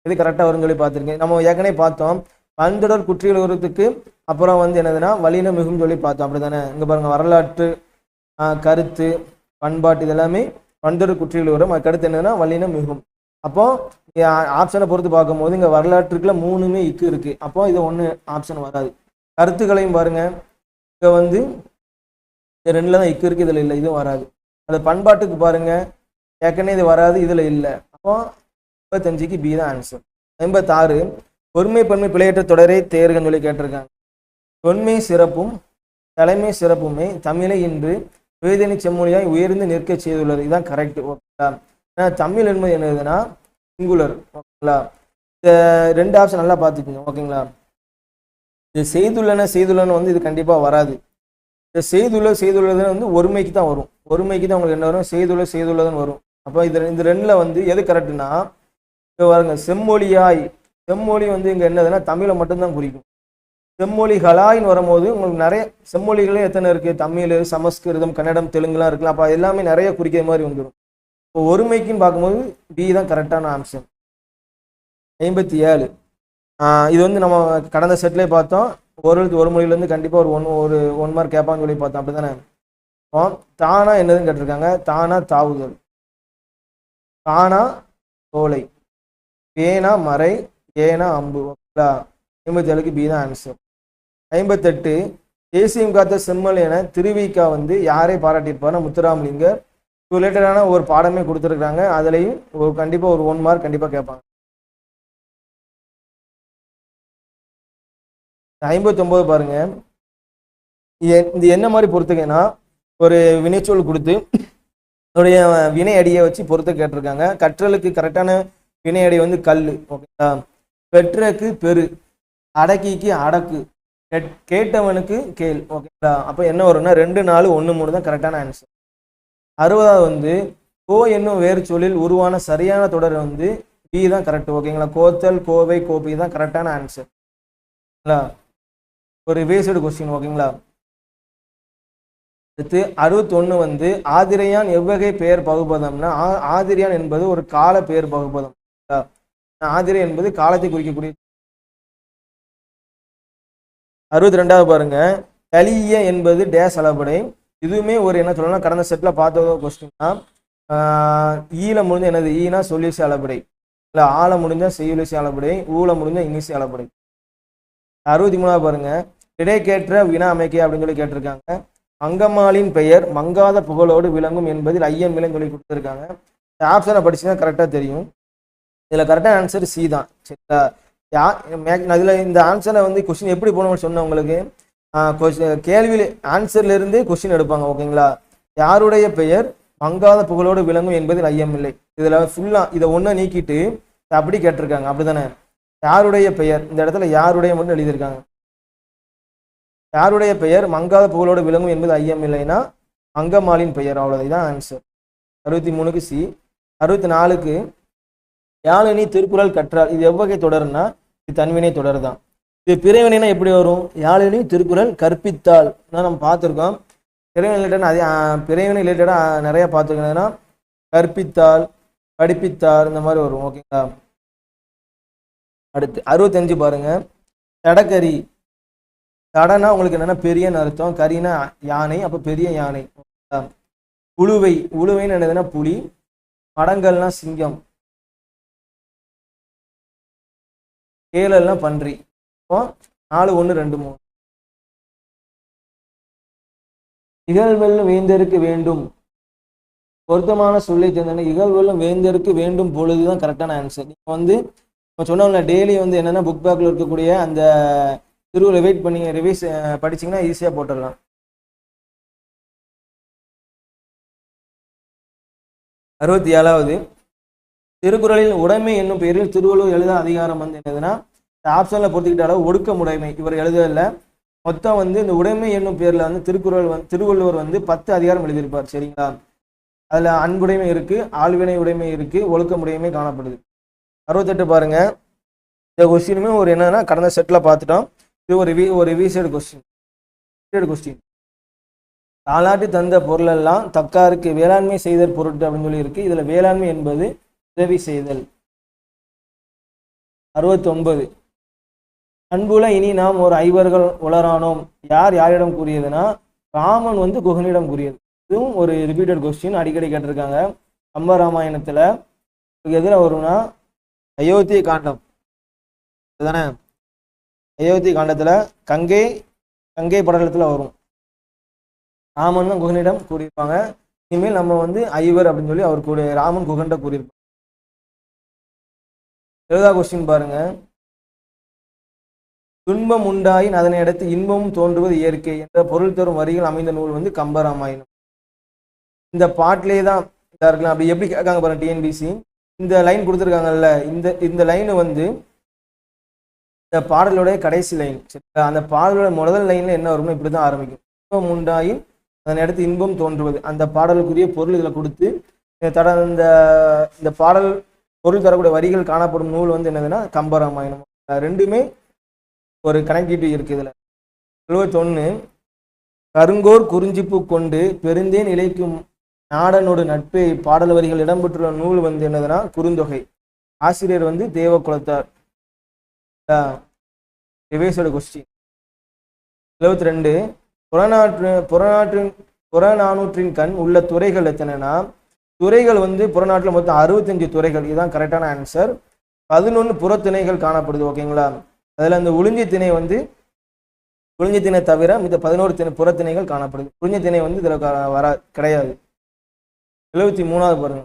இது கரெக்டாக வரும்னு சொல்லி பார்த்துருக்கேன். நம்ம ஏற்கனவே பார்த்தோம். பன்தொடர் குற்றியல் உரத்துக்கு அப்புறம் வந்து என்னதுன்னா வலின மிகும் சொல்லி பார்த்தோம். அப்படி தானே? இங்கே பாருங்க, வரலாற்று, கருத்து, பண்பாட்டு இதெல்லாமே பன்தொடர் குற்றியல் உரம். அதுக்கடுத்து என்னதுன்னா வலின மிகும். அப்போ ஆப்ஷனை பொறுத்து பார்க்கும்போது இங்கே வரலாற்றுக்குள்ள 3மே இக்கு இருக்கு. அப்போ இது 1 ஆப்ஷன் வராது. கருத்துக்களையும் பாருங்க, இங்கே வந்து இந்த 2ல தான் இக்கு இருக்கு, இதில் இல்லை, இதுவும் வராது. அந்த பண்பாட்டுக்கு பாருங்க, ஏற்கனவே இது வராது, இதில் இல்லை. அப்போ 55க்கு பி தான் ஆன்சர். 56 ஒருமை பன்மை பிழையற்ற தொடரை தேர்கன்னு சொல்லி கேட்டிருக்காங்க. தொன்மை சிறப்பும் தலைமை சிறப்புமே தமிழை இன்று வேதனை செம்மொழியாய் உயர்ந்து நிற்க செய்துள்ளது. இதுதான் கரெக்ட். ஓகேங்களா? தமிழ் என்பது என்னதுன்னா சிங்குலர். ஓகேங்களா? இந்த 2 ஆப்ஷன் நல்லா பார்த்துக்கோங்க. ஓகேங்களா? இது செய்துள்ளன வந்து இது கண்டிப்பாக வராது. இந்த செய்துள்ளது வந்து ஒருமைக்கு தான் வரும். ஒருமைக்கு தான் உங்களுக்கு என்ன வரும்? செய்துள்ளதுன்னு வரும். அப்போ இந்த 2ல வந்து எது கரெக்டுனா பாருங்க, செம்மொழி வந்து இங்க என்னதுன்னா தமிழை மட்டும்தான் குறிக்கும். செம்மொழிகளாயின்னு வரும்போது உங்களுக்கு நிறைய செம்மொழிகளே எத்தனை இருக்கு? தமிழ், சமஸ்கிருதம், கன்னடம், தெலுங்குலாம் இருக்குல்ல. அப்போ எல்லாமே நிறைய குறிக்கிற மாதிரி வந்துடும். இப்போ ஒருமைக்குன்னு பார்க்கும்போது பி தான் கரெக்டான ஆன்சர். 57 இது வந்து நம்ம கடந்த செட்லேயே பார்த்தோம். ஒரு மொழியிலேருந்து கண்டிப்பாக ஒரு ஒன் மார்க் கேட்பான்னு சொல்லி பார்த்தோம். அப்படி தானே? தானா என்னதுன்னு கேட்டிருக்காங்க. தானா தாவுதல், தானா தோலை, பேனா மறை, ஏனா அம்பு. ஓகேங்களா? 57க்கு பி தான் ஆன்சர். 58 தேசியம் காத்த செம்மல் என திருவிக்கா வந்து யாரை பாராட்டியிருப்பாருன்னா முத்துராமலிங்கர். ரிலேட்டடான ஒரு பாடமே கொடுத்துருக்காங்க. அதுலேயும் கண்டிப்பாக ஒரு 1 மார்க் கண்டிப்பாக கேட்பாங்க. 59 பாருங்க. இது என்ன மாதிரி பொறுத்துக்கன்னா ஒரு வினைச்சொல் கொடுத்து அதோடைய வினை அடியை வச்சு பொறுத்த கேட்டிருக்காங்க. கற்றலுக்கு கரெக்டான வினை அடி வந்து கல். ஓகேங்களா? பெற்றக்கு பெரு, அடக்கிக்கு அடக்கு, கேட்டவனுக்கு கேள். ஓகேங்களா? அப்போ என்ன வரும்னா 2, 4, 1, 3 தான் கரெக்டான ஆன்சர். 60வது வந்து கோ என்னும் வேறு சொல்லில் உருவான சரியான தொடர் வந்து பி தான் கரெக்ட். ஓகேங்களா? கோத்தல், கோவை, கோப்பை தான் கரெக்டான ஆன்சர். ஒரு ரிவைஸ்டு கொஸ்டின். ஓகேங்களா? அடுத்து 61 வந்து ஆதிரையான் எவ்வகை பெயர் பகுபதம்னா ஆதிரியான் என்பது ஒரு கால பெயர் பகுபதம். ஆதிரை என்பது காலத்தை குறிக்கக்கூடிய. 62வது பாருங்க. கலிய என்பது டேஸ் அளபடை. இதுவுமே ஒரு என்ன சொல்லலாம், கடந்த செட்ல பார்த்த கொஸ்டின்னா ஈல முடிஞ்ச என்னது? ஈனா சொல்லிசை அளபடை, இல்லை ஆழ முடிஞ்ச செய்யுளிசை அளபடை, ஊழ முடிஞ்ச இன்னிசை அளபடை. 63வது பாருங்க. இடைக்கேற்ற வினா அமைக்க அப்படின்னு சொல்லி கேட்டிருக்காங்க. அங்கம்மாளின் பெயர் மங்காத புகழோடு விளங்கும் என்பதில் ஐயம் இல்லைன்னு சொல்லி கொடுத்துருக்காங்க. ஆப்ஷனை படிச்சுன்னா கரெக்டாக தெரியும். இதில் கரெக்டான ஆன்சர் சி தான். சரிங்களா? அதில் இந்த ஆன்சரை வந்து கொஸ்டின் எப்படி போகணும்னு சொன்னேன் உங்களுக்கு. கேள்வியில் ஆன்சர்ல இருந்து கொஸ்டின் எடுப்பாங்க. ஓகேங்களா. யாருடைய பெயர் மங்காத புகழோடு விளங்கும் என்பதில் ஐயமில்லை. இதில் ஃபுல்லாக இதை ஒன்றை நீக்கிட்டு அப்படி கேட்டிருக்காங்க. அப்படிதானே. யாருடைய பெயர், இந்த இடத்துல யாருடைய மட்டும் எழுதியிருக்காங்க. யாருடைய பெயர் மங்காத புகழோடு விளங்கும் என்பது ஐயமில்லைன்னா அங்கம்மாளின் பெயர். அவ்வளோ இதுதான் ஆன்சர். 63க்கு சி. 64க்கு யாழினி திருக்குறள் கற்றால். இது எவ்வகை தொடர்னா இது தன்வினை தொடர் தான். இது பிறவினைனா எப்படி வரும்? யாழினி திருக்குறள் கற்பித்தால் நம்ம பார்த்துருக்கோம். பிறவினை ரிலேட்டட் அதே பிறவினை ரிலேட்டடாக நிறைய பார்த்துருக்கேன்னா கற்பித்தால் படிப்பித்தால் இந்த மாதிரி வரும். ஓகேங்களா. அடுத்து 65 பாருங்க. தடக்கரி. தடனா உங்களுக்கு என்னன்னா பெரியன்னு அர்த்தம், கரினா யானை, அப்போ பெரிய யானை. உழுவை. உழுவைன்னு என்னதுன்னா புலி. மடங்கள்னா சிங்கம். கேளல்னா பன்றி. 4 1 2 3. இகழ்வெல்லும் வேந்தருக்கு வேண்டும். பொருத்தமான சொல்லை தேர்ந்தன. இகழ்வெல்லும் வேந்தருக்கு வேண்டும் பொழுதுதான் கரெக்டான ஆன்சர். நீங்க வந்து சொன்னோம்ல டெய்லி வந்து என்னன்னா புக் பேக்ல இருக்கக்கூடிய அந்த திருவுரை வெயிட் பண்ணி ரிவைஸ் படிச்சீங்கன்னா ஈஸியா போட்டுடலாம். 67வது திருக்குறளில் உடைமை என்னும் பெயரில் திருவள்ளுவர் எழுத அதிகாரம் வந்து என்னதுன்னா ஆப்ஷன்ல பொறுத்துக்கிட்ட அளவு ஒடுக்கமுடைமை இவர் எழுதல. மொத்தம் வந்து இந்த உடைமை என்னும் பேர்ல வந்து திருவள்ளுவர் வந்து 10 அதிகாரம் எழுதியிருப்பார். சரிங்களா. அதுல அன்புடைமை இருக்கு, ஆழ்வினை உடைமை இருக்கு, ஒழுக்கமுடைமை காணப்படுது. 68 பாருங்க. இந்த கொஸ்டினுமே ஒரு என்னன்னா கடந்த செட்ல பார்த்துட்டோம். இது ஒரு ரிவிசைடு கொஸ்டின். தாலாட்டி தந்த பொருள் எல்லாம் தக்காருக்கு வேளாண்மை செய்தல் பொருட்டு அப்படின்னு சொல்லி இருக்கு. இதுல வேளாண்மை என்பது உதவி செய்தல். 69 அன்புல இனி நாம் ஒரு ஐவர்கள் உளரானோம். யார் யாரிடம் கூறியதுன்னா ராமன் வந்து குகனிடம் கூறியது. இதுவும் ஒரு ரிப்பீட்டட் கொஸ்டின், அடிக்கடி கேட்டிருக்காங்க. கம்பராமாயணத்துல எதுல வரும்னா அயோத்தி காண்டம். இதுதானே. அயோத்தி காண்டத்துல கங்கை படலத்துல வரும். ராமன் தான் குகனிடம் கூறியிருப்பாங்க. இனிமேல் நம்ம வந்து ஐவர் அப்படின்னு சொல்லி அவர் கூட ராமன் குகன்ட கூறியிருப்பாங்க. 70வது கொஸ்டின் பாருங்க. துன்பம் உண்டாயின் அதனை அடுத்து இன்பமும் தோன்றுவது இயற்கை என்ற பொருள் தரும் வரிகள் அமைந்த நூல் வந்து கம்பராமாயணம். இந்த பாட்டிலே தான் இதா இருக்கலாம். அப்படி எப்படி கேட்காங்க பாருங்க டிஎன்பிசி. இந்த லைன் கொடுத்துருக்காங்கல்ல, இந்த லைன் வந்து இந்த பாடலுடைய கடைசி லைன். அந்த பாடலோட முதல் லைன்ல என்ன வரும்னு இப்படிதான் ஆரம்பிக்கும். இன்பம் உண்டாயின் அதனை அடுத்து இன்பம் தோன்றுவது. அந்த பாடலுக்குரிய பொருள் இதுல கொடுத்து இந்த பாடல் பொருள் தரக்கூடிய வரிகள் காணப்படும் நூல் வந்து என்னதுன்னா கம்பராமாயணம். ரெண்டுமே ஒரு கனெக்டிவிட்டி இருக்கு இதுல. 71 கருங்கோர் குறிஞ்சிப்பு கொண்டு பெருந்தேன் இலைக்கும் நாடனோடு நட்பே பாடல் வரிகள் இடம்பெற்றுள்ள நூல் வந்து என்னதுன்னா குறுந்தொகை. ஆசிரியர் வந்து தேவகுலத்தார். Revised question. 72 புறநானூற்றின் கண் உள்ள துறைகள் எத்தனைனா துறைகள் வந்து புறநாட்டில் மொத்தம் 65 துறைகள். இதுதான் கரெக்டான ஆன்சர். 11 புறத்திணைகள் காணப்படுது. ஓகேங்களா. அதுல அந்த உளிஞ்சி திணை வந்து உளிஞ்சி திணை தவிர இந்த 11 புறத்திணைகள் காணப்படுது. உளிஞ்சி திணை வந்து இதுல கிடையாது. 73வது பாருங்க.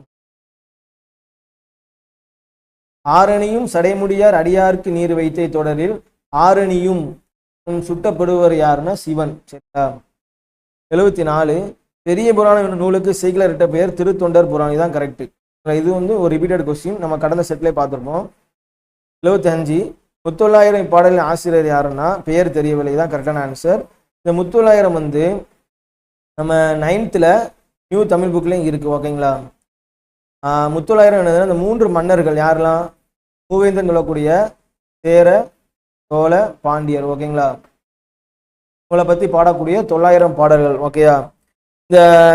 ஆரணியும் சடைமுடியார் அடியாருக்கு நீர் வைத்த தொடரில் ஆரணியும் சுட்டப்படுவர் யாருன்னா சிவன். சரிங்களா. 74 பெரிய புராணம் என்ற நூலுக்கு சீக்கிரம் இட்ட பெயர் திருத்தொண்டர் புராணம். இதுதான் கரெக்ட். இது வந்து ஒரு ரிப்பீட்டட் கொஸ்டின், நம்ம கடந்த செட்லேயே பார்த்துருப்போம். 75 முத்தொள்ளாயிரம் பாடலின் ஆசிரியர் யாருன்னா பெயர் தெரியவில்லை. தான் கரெக்டான ஆன்சர். இந்த முத்தொள்ளாயிரம் வந்து நம்ம 9th நியூ தமிழ் புக்லேயும் இருக்கு. ஓகேங்களா. முத்தொள்ளாயிரம் என்னதுன்னா இந்த 3 மன்னர்கள் யாரெல்லாம் மூவேந்தன் சொல்லக்கூடிய சேர சோழ பாண்டியர். ஓகேங்களா. உங்களை பத்தி பாடக்கூடிய 900 பாடல்கள். ஓகேயா.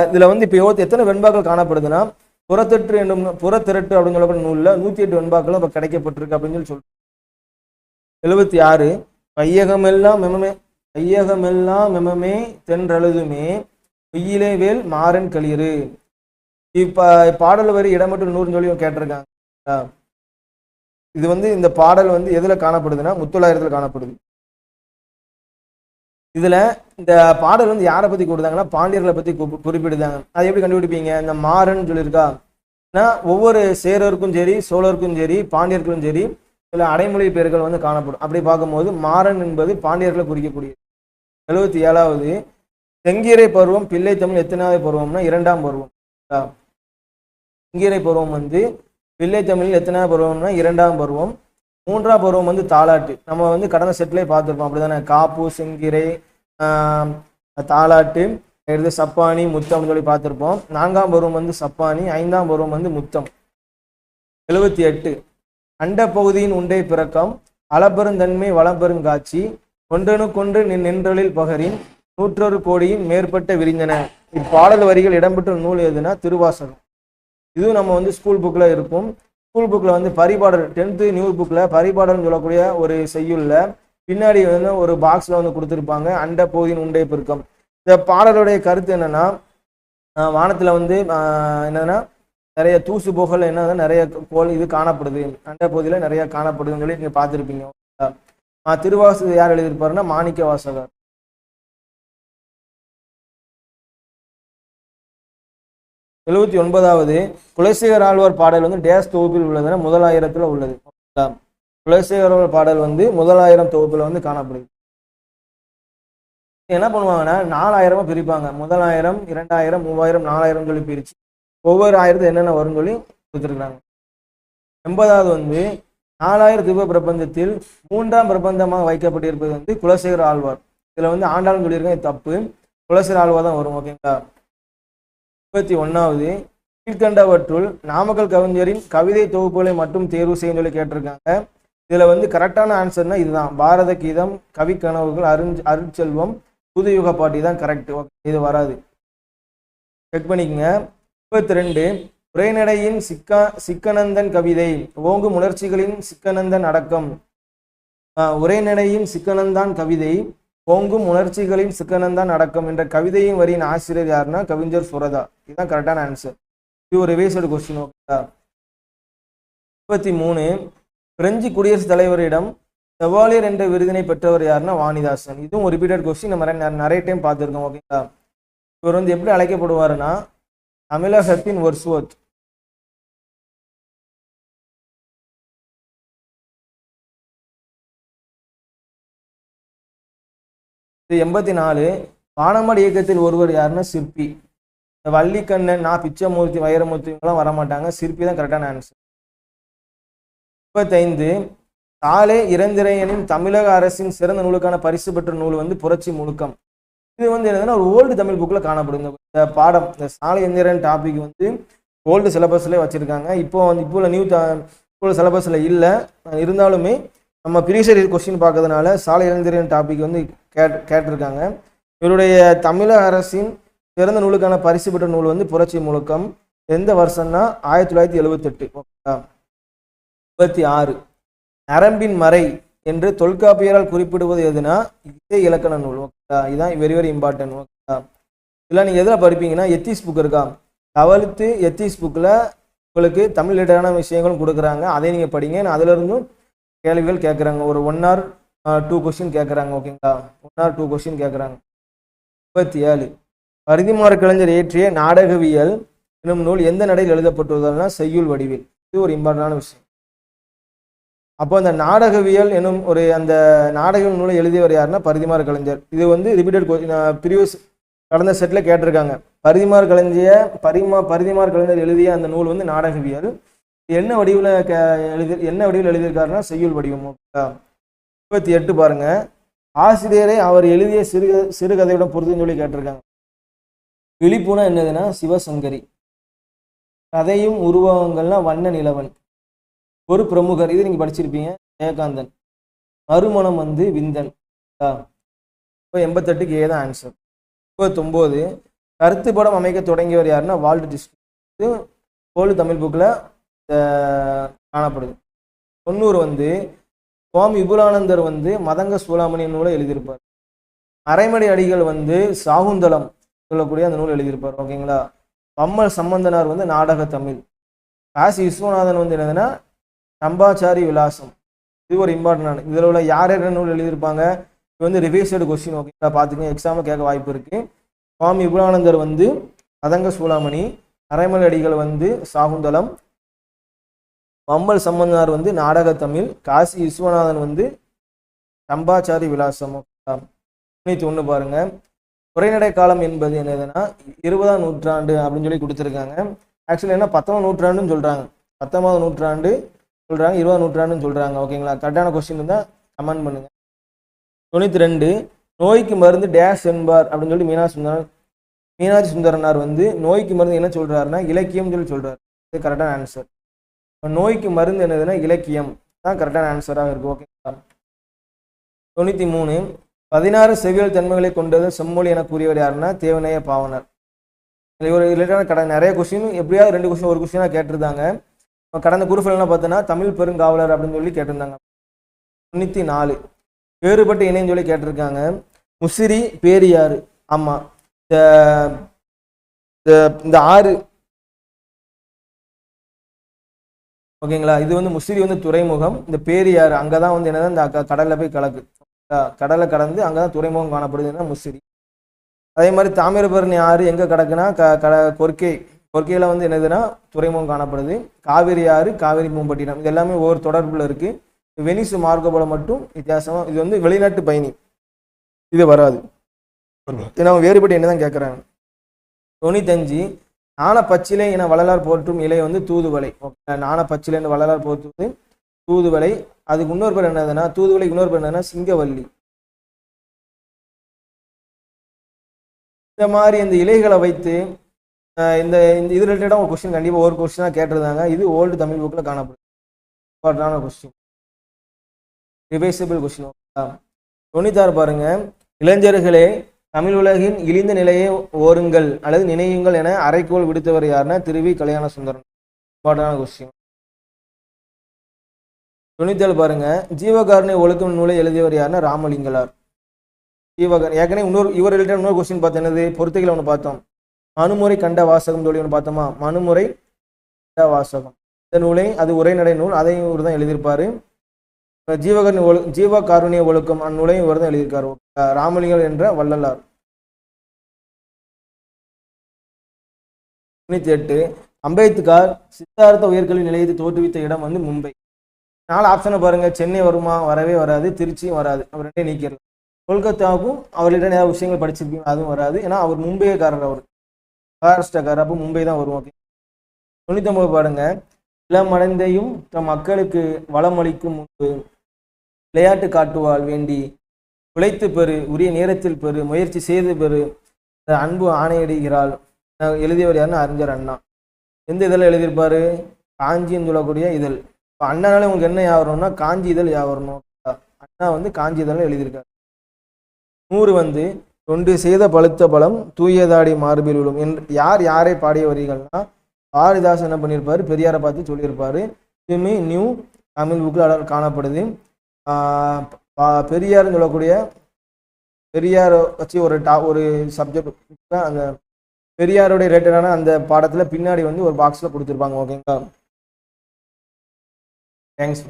இதுல வந்து இப்போ எத்தனை வெண்பாக்கள் காணப்படுதுன்னா புறத்திரட்டு அப்படின்னு சொல்லக்கூடிய நூல்ல 108 வெண்பாக்களும் இப்போ கிடைக்கப்பட்டிருக்கு அப்படின்னு சொல்லி சொல்றோம். 76 பையகமெல்லாம் மெமமே தென்றழுதுமே பொய்யிலே வேல் மாறன் களிறு. இப்ப பாடல் வரி இடமற்ற நூறுன்னு சொல்லி கேட்டிருக்காங்க. இது வந்து இந்த பாடல் வந்து எதுல காணப்படுதுன்னா முத்தொள்ளாயிரத்துல காணப்படுது. இதுல இந்த பாடல் வந்து யாரை பத்தி கொடுத்தாங்கன்னா பாண்டியர்களை பத்தி குறிப்பிடுதாங்க. அது எப்படி கண்டுபிடிப்பீங்க? இந்த மாறன் சொல்லியிருக்கா. ஒவ்வொரு சேரருக்கும் சரி சோழருக்கும் சரி பாண்டியர்களும் சரி சில அடைமொழி பெயர்கள் வந்து காணப்படும். அப்படி பார்க்கும்போது மாறன் என்பது பாண்டியர்களை குறிக்கக்கூடியது. 77வது செங்கீரை பருவம் பிள்ளை தமிழ் எத்தனாவது பருவம்னா 2ஆம் பருவம். செங்கீரை பருவம் வந்து பிள்ளை தமிழில் எத்தனாவது பருவம்னா 2ஆம் பருவம். 3ஆம் பருவம் வந்து தாலாட்டு. நம்ம வந்து கடந்த செட்லேயே பார்த்துருப்போம் அப்படிதானே. காப்பு, செங்கீரை, தாலாட்டு, எடுத்து சப்பானி, முத்தம் சொல்லி பார்த்துருப்போம். 4ஆம் பருவம் வந்து சப்பானி, 5ஆம் பருவம் வந்து முத்தம். 78 அண்ட பகுதியின் உண்டை பிறக்கம் அளப்பெருந்தன்மை வளம்பெருங்காட்சி ஒன்றனுக்கொன்று நின்றலில் பகரின் 101 கோடியின் மேற்பட்ட விரிந்தன. இப்பாடல் வரிகள் இடம்பெற்ற நூல் எதுனா திருவாசகம். இதுவும் நம்ம வந்து ஸ்கூல் புக்கில் இருக்கும். ஸ்கூல் புக்கில் வந்து பரிபாடல் 10th நியூ புக்கில் பரிபாடல்னு சொல்லக்கூடிய ஒரு செய்யுள்ள பின்னாடி வந்து ஒரு பாக்ஸில் வந்து கொடுத்துருப்பாங்க அண்ட பகுதியின் உண்டை பெருக்கம். இந்த பாடலுடைய கருத்து என்னன்னா, வானத்தில் வந்து என்னன்னா நிறைய தூசு போகல என்ன நிறைய கோள் இது காணப்படுது, அண்ட பகுதியில் நிறைய காணப்படுதுன்னு சொல்லி நீங்கள் பார்த்துருப்பீங்க. திருவாசகம் யார் எழுதியிருப்பாருன்னா மாணிக்க வாசகர். 79வது குலசேகர ஆழ்வார் பாடல் வந்து டேஸ் தொகுப்பில் உள்ளதுன்னா 1000 உள்ளது. குலசேகர ஆழ்வார் பாடல் வந்து 1000 தொகுப்பில் வந்து காணப்படுது. என்ன பண்ணுவாங்கன்னா 4000 பிரிப்பாங்க. 1000, 2000, 3000, 4000 சொல்லி பிரிச்சு ஒவ்வொரு ஆயிரத்து என்னென்ன வரும்னு சொல்லி கொடுத்துருக்காங்க. 80வது வந்து 4000 திவ்ய பிரபந்தத்தில் 3ஆம் பிரபந்தமாக வைக்கப்பட்டிருப்பது வந்து குலசேகர ஆழ்வார். இதுல வந்து ஆண்டாள்னு சொல்லியிருக்கேன், தப்பு. குலசேகர ஆழ்வார் தான் வரும். ஓகேங்களா. 81வது கீழ்கண்டவற்றுள் நாமக்கல் கவிஞரின் கவிதை தொகுப்புகளை மட்டும் தேர்வு செய்யும் சொல்லி கேட்டிருக்காங்க. இதுல வந்து கரெக்டான ஆன்சர்னா இதுதான். பாரத கீதம், கவி கனவுகள், அருட்செல்வம், புதுயுக பாட்டி தான் கரெக்ட். இது வராது, செக் பண்ணிக்கங்க. 32 உரைநடையின் சிக்கனந்தன் கவிதை ஓங்கும் உணர்ச்சிகளின் சிக்கனந்தன் அடக்கம். உரைநடையின் சிக்கனந்தான் கவிதை ஓங்கும் உணர்ச்சிகளின் சிக்கனந்தான் அடக்கம் என்ற கவிதையின் வரியின் ஆசிரியர் யாருன்னா கவிஞர் சுரதா. இதுதான் கரெக்டான ஆன்சர். இது ஒரு ரிவைஸ்டு கொஸ்டின். ஓகேங்களா. 33 பிரெஞ்சு குடியரசுத் தலைவரிடம் செவாலியர் என்ற விருதினை பெற்றவர் யாருன்னா வாணிதாசன். இதுவும் ஒரு ரிப்பீட்டட் கொஸ்டின், நம்ம நிறைய டைம் பார்த்துருக்கோம். ஓகேங்களா. இவர் வந்து எப்படி அழைக்கப்படுவாருன்னா தமிழகத்தின் வொர்ஸ்வொர்த். இது 84 வானமாடு இயக்கத்தில் ஒருவர் யாருன்னா சிற்பி. வள்ளிக்கண்ணன், பிச்சமூர்த்தி, வைரமூர்த்தி இவங்கெல்லாம் வரமாட்டாங்க. சிற்பி தான் கரெக்டான ஆன்சர். 35 சாலே இறந்திரையனின் தமிழக அரசின் சிறந்த நூலுக்கான பரிசு பெற்ற நூல் வந்து புரட்சி முழுக்கம். இது வந்து என்னதுன்னா ஒரு ஓல்டு தமிழ் புக்கில் காணப்படும். இந்த பாடம், இந்த சாலை எந்திரன் டாபிக் வந்து ஓல்டு சிலபஸ்ல வச்சிருக்காங்க. இப்போ உள்ள நியூ சிலபஸ்ல இல்லை. இருந்தாலுமே நம்ம ப்ரீவியஸ் கொஸ்டின் பார்க்கறதுனால சாலை இளைஞரின் டாபிக் வந்து கேட்டிருக்காங்க. இவருடைய தமிழக அரசின் சிறந்த நூலுக்கான பரிசு பெற்ற நூல் வந்து புரட்சி முழக்கம். எந்த வருஷம்னா 1978. 26 நரம்பின் மறை என்று தொல்காப்பியரால் குறிப்பிடுவது எதுனா இசை இலக்கண நூல். ஓகேங்களா. இதுதான் வெரி வெரி இம்பார்ட்டன்ட். ஓகேங்களா. இதெல்லாம் நீங்கள் எதில் படிப்பீங்கன்னா எத்திஸ் புக் இருக்கா, 12th எத்திஸ் புக்கில் உங்களுக்கு தமிழ் ரிலேட்டடான விஷயங்களும் கொடுக்குறாங்க. அதை நீங்கள் படிங்க. அதுல இருந்தும் கேள்விகள் கேட்குறாங்க. ஒரு 1 or 2 கொஸ்டின் கேட்குறாங்க. ஓகேங்களா. 1 or 2 கொஸ்டின் கேட்குறாங்க. 37 பரிதிமாறு கலைஞர் இயற்றிய நாடகவியல் என்னும் நூல் எந்த நடையில் எழுதப்பட்டுள்ளதுன்னா செய்யுள் வடிவில். இது ஒரு இம்பார்ட்டன்டான விஷயம். அப்போ அந்த நாடகவியல் என்னும் ஒரு அந்த நாடக நூலை எழுதியவர் யாருன்னா பரிதிமாறு கலைஞர். இது வந்து ரிப்பீட்டட் ப்ரீவியஸ் கடந்த செட்டில் கேட்டிருக்காங்க. பரிதிமாறு கலைஞர் எழுதிய அந்த நூல் வந்து நாடகவியல். என்ன வடிவில் எழுதியிருக்காருன்னா செய்யுள் வடிவம். 28 பாருங்க. ஆசிரியரை அவர் எழுதிய சிறுகதையுடன் பொருத்துன்னு சொல்லி கேட்டிருக்காங்க. விழிப்புனா என்னதுன்னா சிவசங்கரி. கதையும் உருவகங்கள்னா வண்ண நிலவன். ஒரு பிரமுகர், இது நீங்க படிச்சிருப்பீங்க, ஜெயகாந்தன். மறுமணம் வந்து விந்தன். இப்போ 88க்கு ஏதான் ஆன்சர். 29 கருத்து படம் அமைக்க தொடங்கியவர் யாருன்னா வால்ட் டிஸ்னி. இது ஓல்டு தமிழ் புக்கில் காணப்படுது. 90 வந்து சுவாமி விபுலானந்தர் வந்து மதங்க சூளாமணி நூலை எழுதியிருப்பார். அரைமடை அடிகள் வந்து சாகுந்தலம் சொல்லக்கூடிய அந்த நூல் எழுதியிருப்பார். ஓகேங்களா. பம்மல் சம்பந்தனார் வந்து நாடக தமிழ். காசி விஸ்வநாதன் வந்து என்னதுன்னா நம்பாச்சாரி விலாசம். இது ஒரு இம்பார்ட்டன்டான. இதில் உள்ள யார் நூல் எழுதியிருப்பாங்க, இது வந்து ரிவைஸ்டு கொஸ்டின். ஓகேங்களா. பார்த்துக்கங்க, எக்ஸாமில் கேட்க வாய்ப்பு இருக்கு. சுவாமி விபுலானந்தர் வந்து மதங்க சூளாமணி, அரைமலை அடிகள் வந்து சாகுந்தலம், பம்மல் சம்பந்தனார் வந்து நாடக தமிழ், காசி விஸ்வநாதன் வந்து சம்பாச்சாரி விலாசம். 91 பாருங்க. உரைநடை காலம் என்பது என்னதுன்னா 20ஆம் நூற்றாண்டு அப்படின்னு சொல்லி கொடுத்துருக்காங்க. ஆக்சுவலி என்ன 19ஆம் நூற்றாண்டுன்னு சொல்றாங்க, 19ஆம் நூற்றாண்டு சொல்றாங்க, 20ஆம் நூற்றாண்டுன்னு சொல்றாங்க. ஓகேங்களா? கரெக்டான கொஸ்டின் இருந்தால் கமெண்ட் பண்ணுங்க. 92 நோய்க்கு மருந்து டேஷ் என்பார் அப்படின்னு சொல்லி மீனாட்சி சுந்தரனார் வந்து நோய்க்கு மருந்து என்ன சொல்றாருன்னா இலக்கியம் சொல்லி சொல்றாரு. இது கரெக்டான ஆன்சர். நோய்க்கு மருந்து என்னதுன்னா இலக்கியம் தான் கரெக்டான ஆன்சராக இருக்கு. ஓகேங்களா? 93 16 செவ்வியல் தன்மைகளை கொண்டது செம்மொழி என கூறியவர் யாருன்னா தேவநேய பாவனர். ஒரு ரிலேட்டடான நிறைய கொஸ்டின் எப்படியாவது 2 கொஸ்டின் ஒரு கொஸ்டினாக கேட்டிருந்தாங்க. கடந்த குறுஃபெல்லாம் பார்த்தோன்னா தமிழ் பெருங்காவலர் அப்படின்னு சொல்லி கேட்டிருந்தாங்க. 94 வேறுபட்ட இணைன்னு சொல்லி கேட்டிருக்காங்க. முசிறி, பேரியாறு. ஆமாம், இந்த ஆறு ஓகேங்களா? இது வந்து முசிறி வந்து துறைமுகம், இந்த பேரியாறு அங்கே தான் வந்து என்னதான் இந்த கடலில் போய் கலக்கு, கடலை கடந்து அங்கே தான் துறைமுகம் காணப்படுதுன்னா முசிறி. அதே மாதிரி தாமிரபரணி ஆறு எங்கே கிடக்குன்னா கொர்க்கையில் வந்து என்னதுன்னா துறைமுகம் காணப்படுது. காவிரி ஆறு, காவிரி பூம்பட்டினம், இது எல்லாமே ஒவ்வொரு தொடர்பில் இருக்குது. வெனிஸ் மார்க்கோபோல மட்டும் வித்தியாசமாக, இது வந்து வெளிநாட்டு பயணி, இது வராது. ஏன்னா வேறுபட்டு என்ன தான் கேட்குறாங்க. 95 நாண பச்சிலை என வள்ளலார் போற்றும் இலை வந்து தூதுவளை. ஓகே, நாண பச்சிலைன்னு வள்ளலார் போற்றுவது தூதுவளை. அதுக்கு இன்னொரு பேர் என்னதுன்னா தூதுவளைக்கு இன்னொரு பேர் என்னதுன்னா சிங்கவல்லி. இந்த மாதிரி இந்த இலைகளை வைத்து இந்த இது ரிலேட்டடாக ஒரு கொஸ்டின் கண்டிப்பாக ஒரு கொஸ்டினாக கேட்டிருந்தாங்க. இது ஓல்டு தமிழ் புக்கில் காணப்படுது. இம்பார்ட்டன்டான கொஸ்டின், ரிவைசபிள் கொஸ்டின். 96 பாருங்க. இளைஞர்களே தமிழ் உலகின் இழிந்த நிலையை ஓருங்கள் அல்லது நினையுங்கள் என அரைக்கோள் விடுத்தவர் யாருன்னா திருவி கல்யாண சுந்தரம். இம்பார்ட்டன்டான கொஸ்டின். 97 பாருங்க. ஜீவகாருண்ய ஒழுக்கம் நூலை எழுதியவர் யாருன்னா ராமலிங்கலார். ஏற்கனவே இவர் ரிலேட்டட் இன்னொரு கொஸ்டின் பார்த்தோம். என்னது பொறுத்துகளை ஒன்று பார்த்தோம். மனுமுறை கண்ட வாசகம் சொல்லி ஒன்று பார்த்தோமா? மனுமுறை கண்ட வாசகம் இந்த நூலை அது உரைநடை நூல், அதையும் இவர் தான் எழுதியிருப்பாரு. ஜீவகாருண்ய ஒழுக்கம் அந்நூலையும் இவர் தான் எழுதியிருக்காரு, ராமலிங்கர் என்ற வள்ளலார். 98 அம்பேத்கர் சித்தார்த்த உயர்கல்வி நிலையத்தை தோற்றுவித்த இடம் வந்து மும்பை. 4 ஆப்ஷனை பாருங்க. சென்னை வருமா? வரவே வராது. திருச்சியும் வராது, அவர் ரெண்டே நீக்கிடலாம். கொல்கத்தாவுக்கும் அவர்கிட்ட நிறைய விஷயங்கள் படிச்சிருப்பீங்க, அதுவும் வராது. ஏன்னா அவர் மும்பைக்காரர், அவர் மகாராஷ்டிராக்காரர், அப்போ மும்பை தான் வரும். ஓகே. 99 பாருங்க. இளமடைந்தையும் தம் மக்களுக்கு வளமளிக்கும் முன்பு விளையாட்டு காட்டுவாள் வேண்டி உழைத்து பெறு, உரிய நேரத்தில் பெறு, முயற்சி செய்து பெறு, அன்பு ஆணையிடுகிறாள். எழுதியவர் யாருன்னு அறிஞர் அண்ணா. எந்த இதழில் எழுதியிருப்பாரு? காஞ்சின்னு சொல்லக்கூடிய இதழ். இப்போ அண்ணானால உங்களுக்கு என்ன யாவரணும்னா காஞ்சி இதழ் யாவரணும். அண்ணா வந்து காஞ்சி இதழ் எழுதியிருக்காரு. 100 வந்து தொண்டு செய்த பழுத்த பலம் தூயதாடி மார்பில் விழும் என்று யார் யாரை பாடிய வரிகள்னா பாரதிதாசன் என்ன பண்ணியிருப்பாரு? பெரியாரை பார்த்து சொல்லியிருப்பாரு. இதுவுமே நியூ தமிழ் புக்கில் காணப்படுது. பெரியார்னு சொல்லக்கூடிய பெரியாரை வச்சு ஒரு சப்ஜெக்ட், அந்த பெரியாருடைய ரிலேட்டடான அந்த பாடத்தில் பின்னாடி வந்து ஒரு பாக்ஸில் கொடுத்துருப்பாங்க. ஓகேங்களா? தேங்க்ஸ்.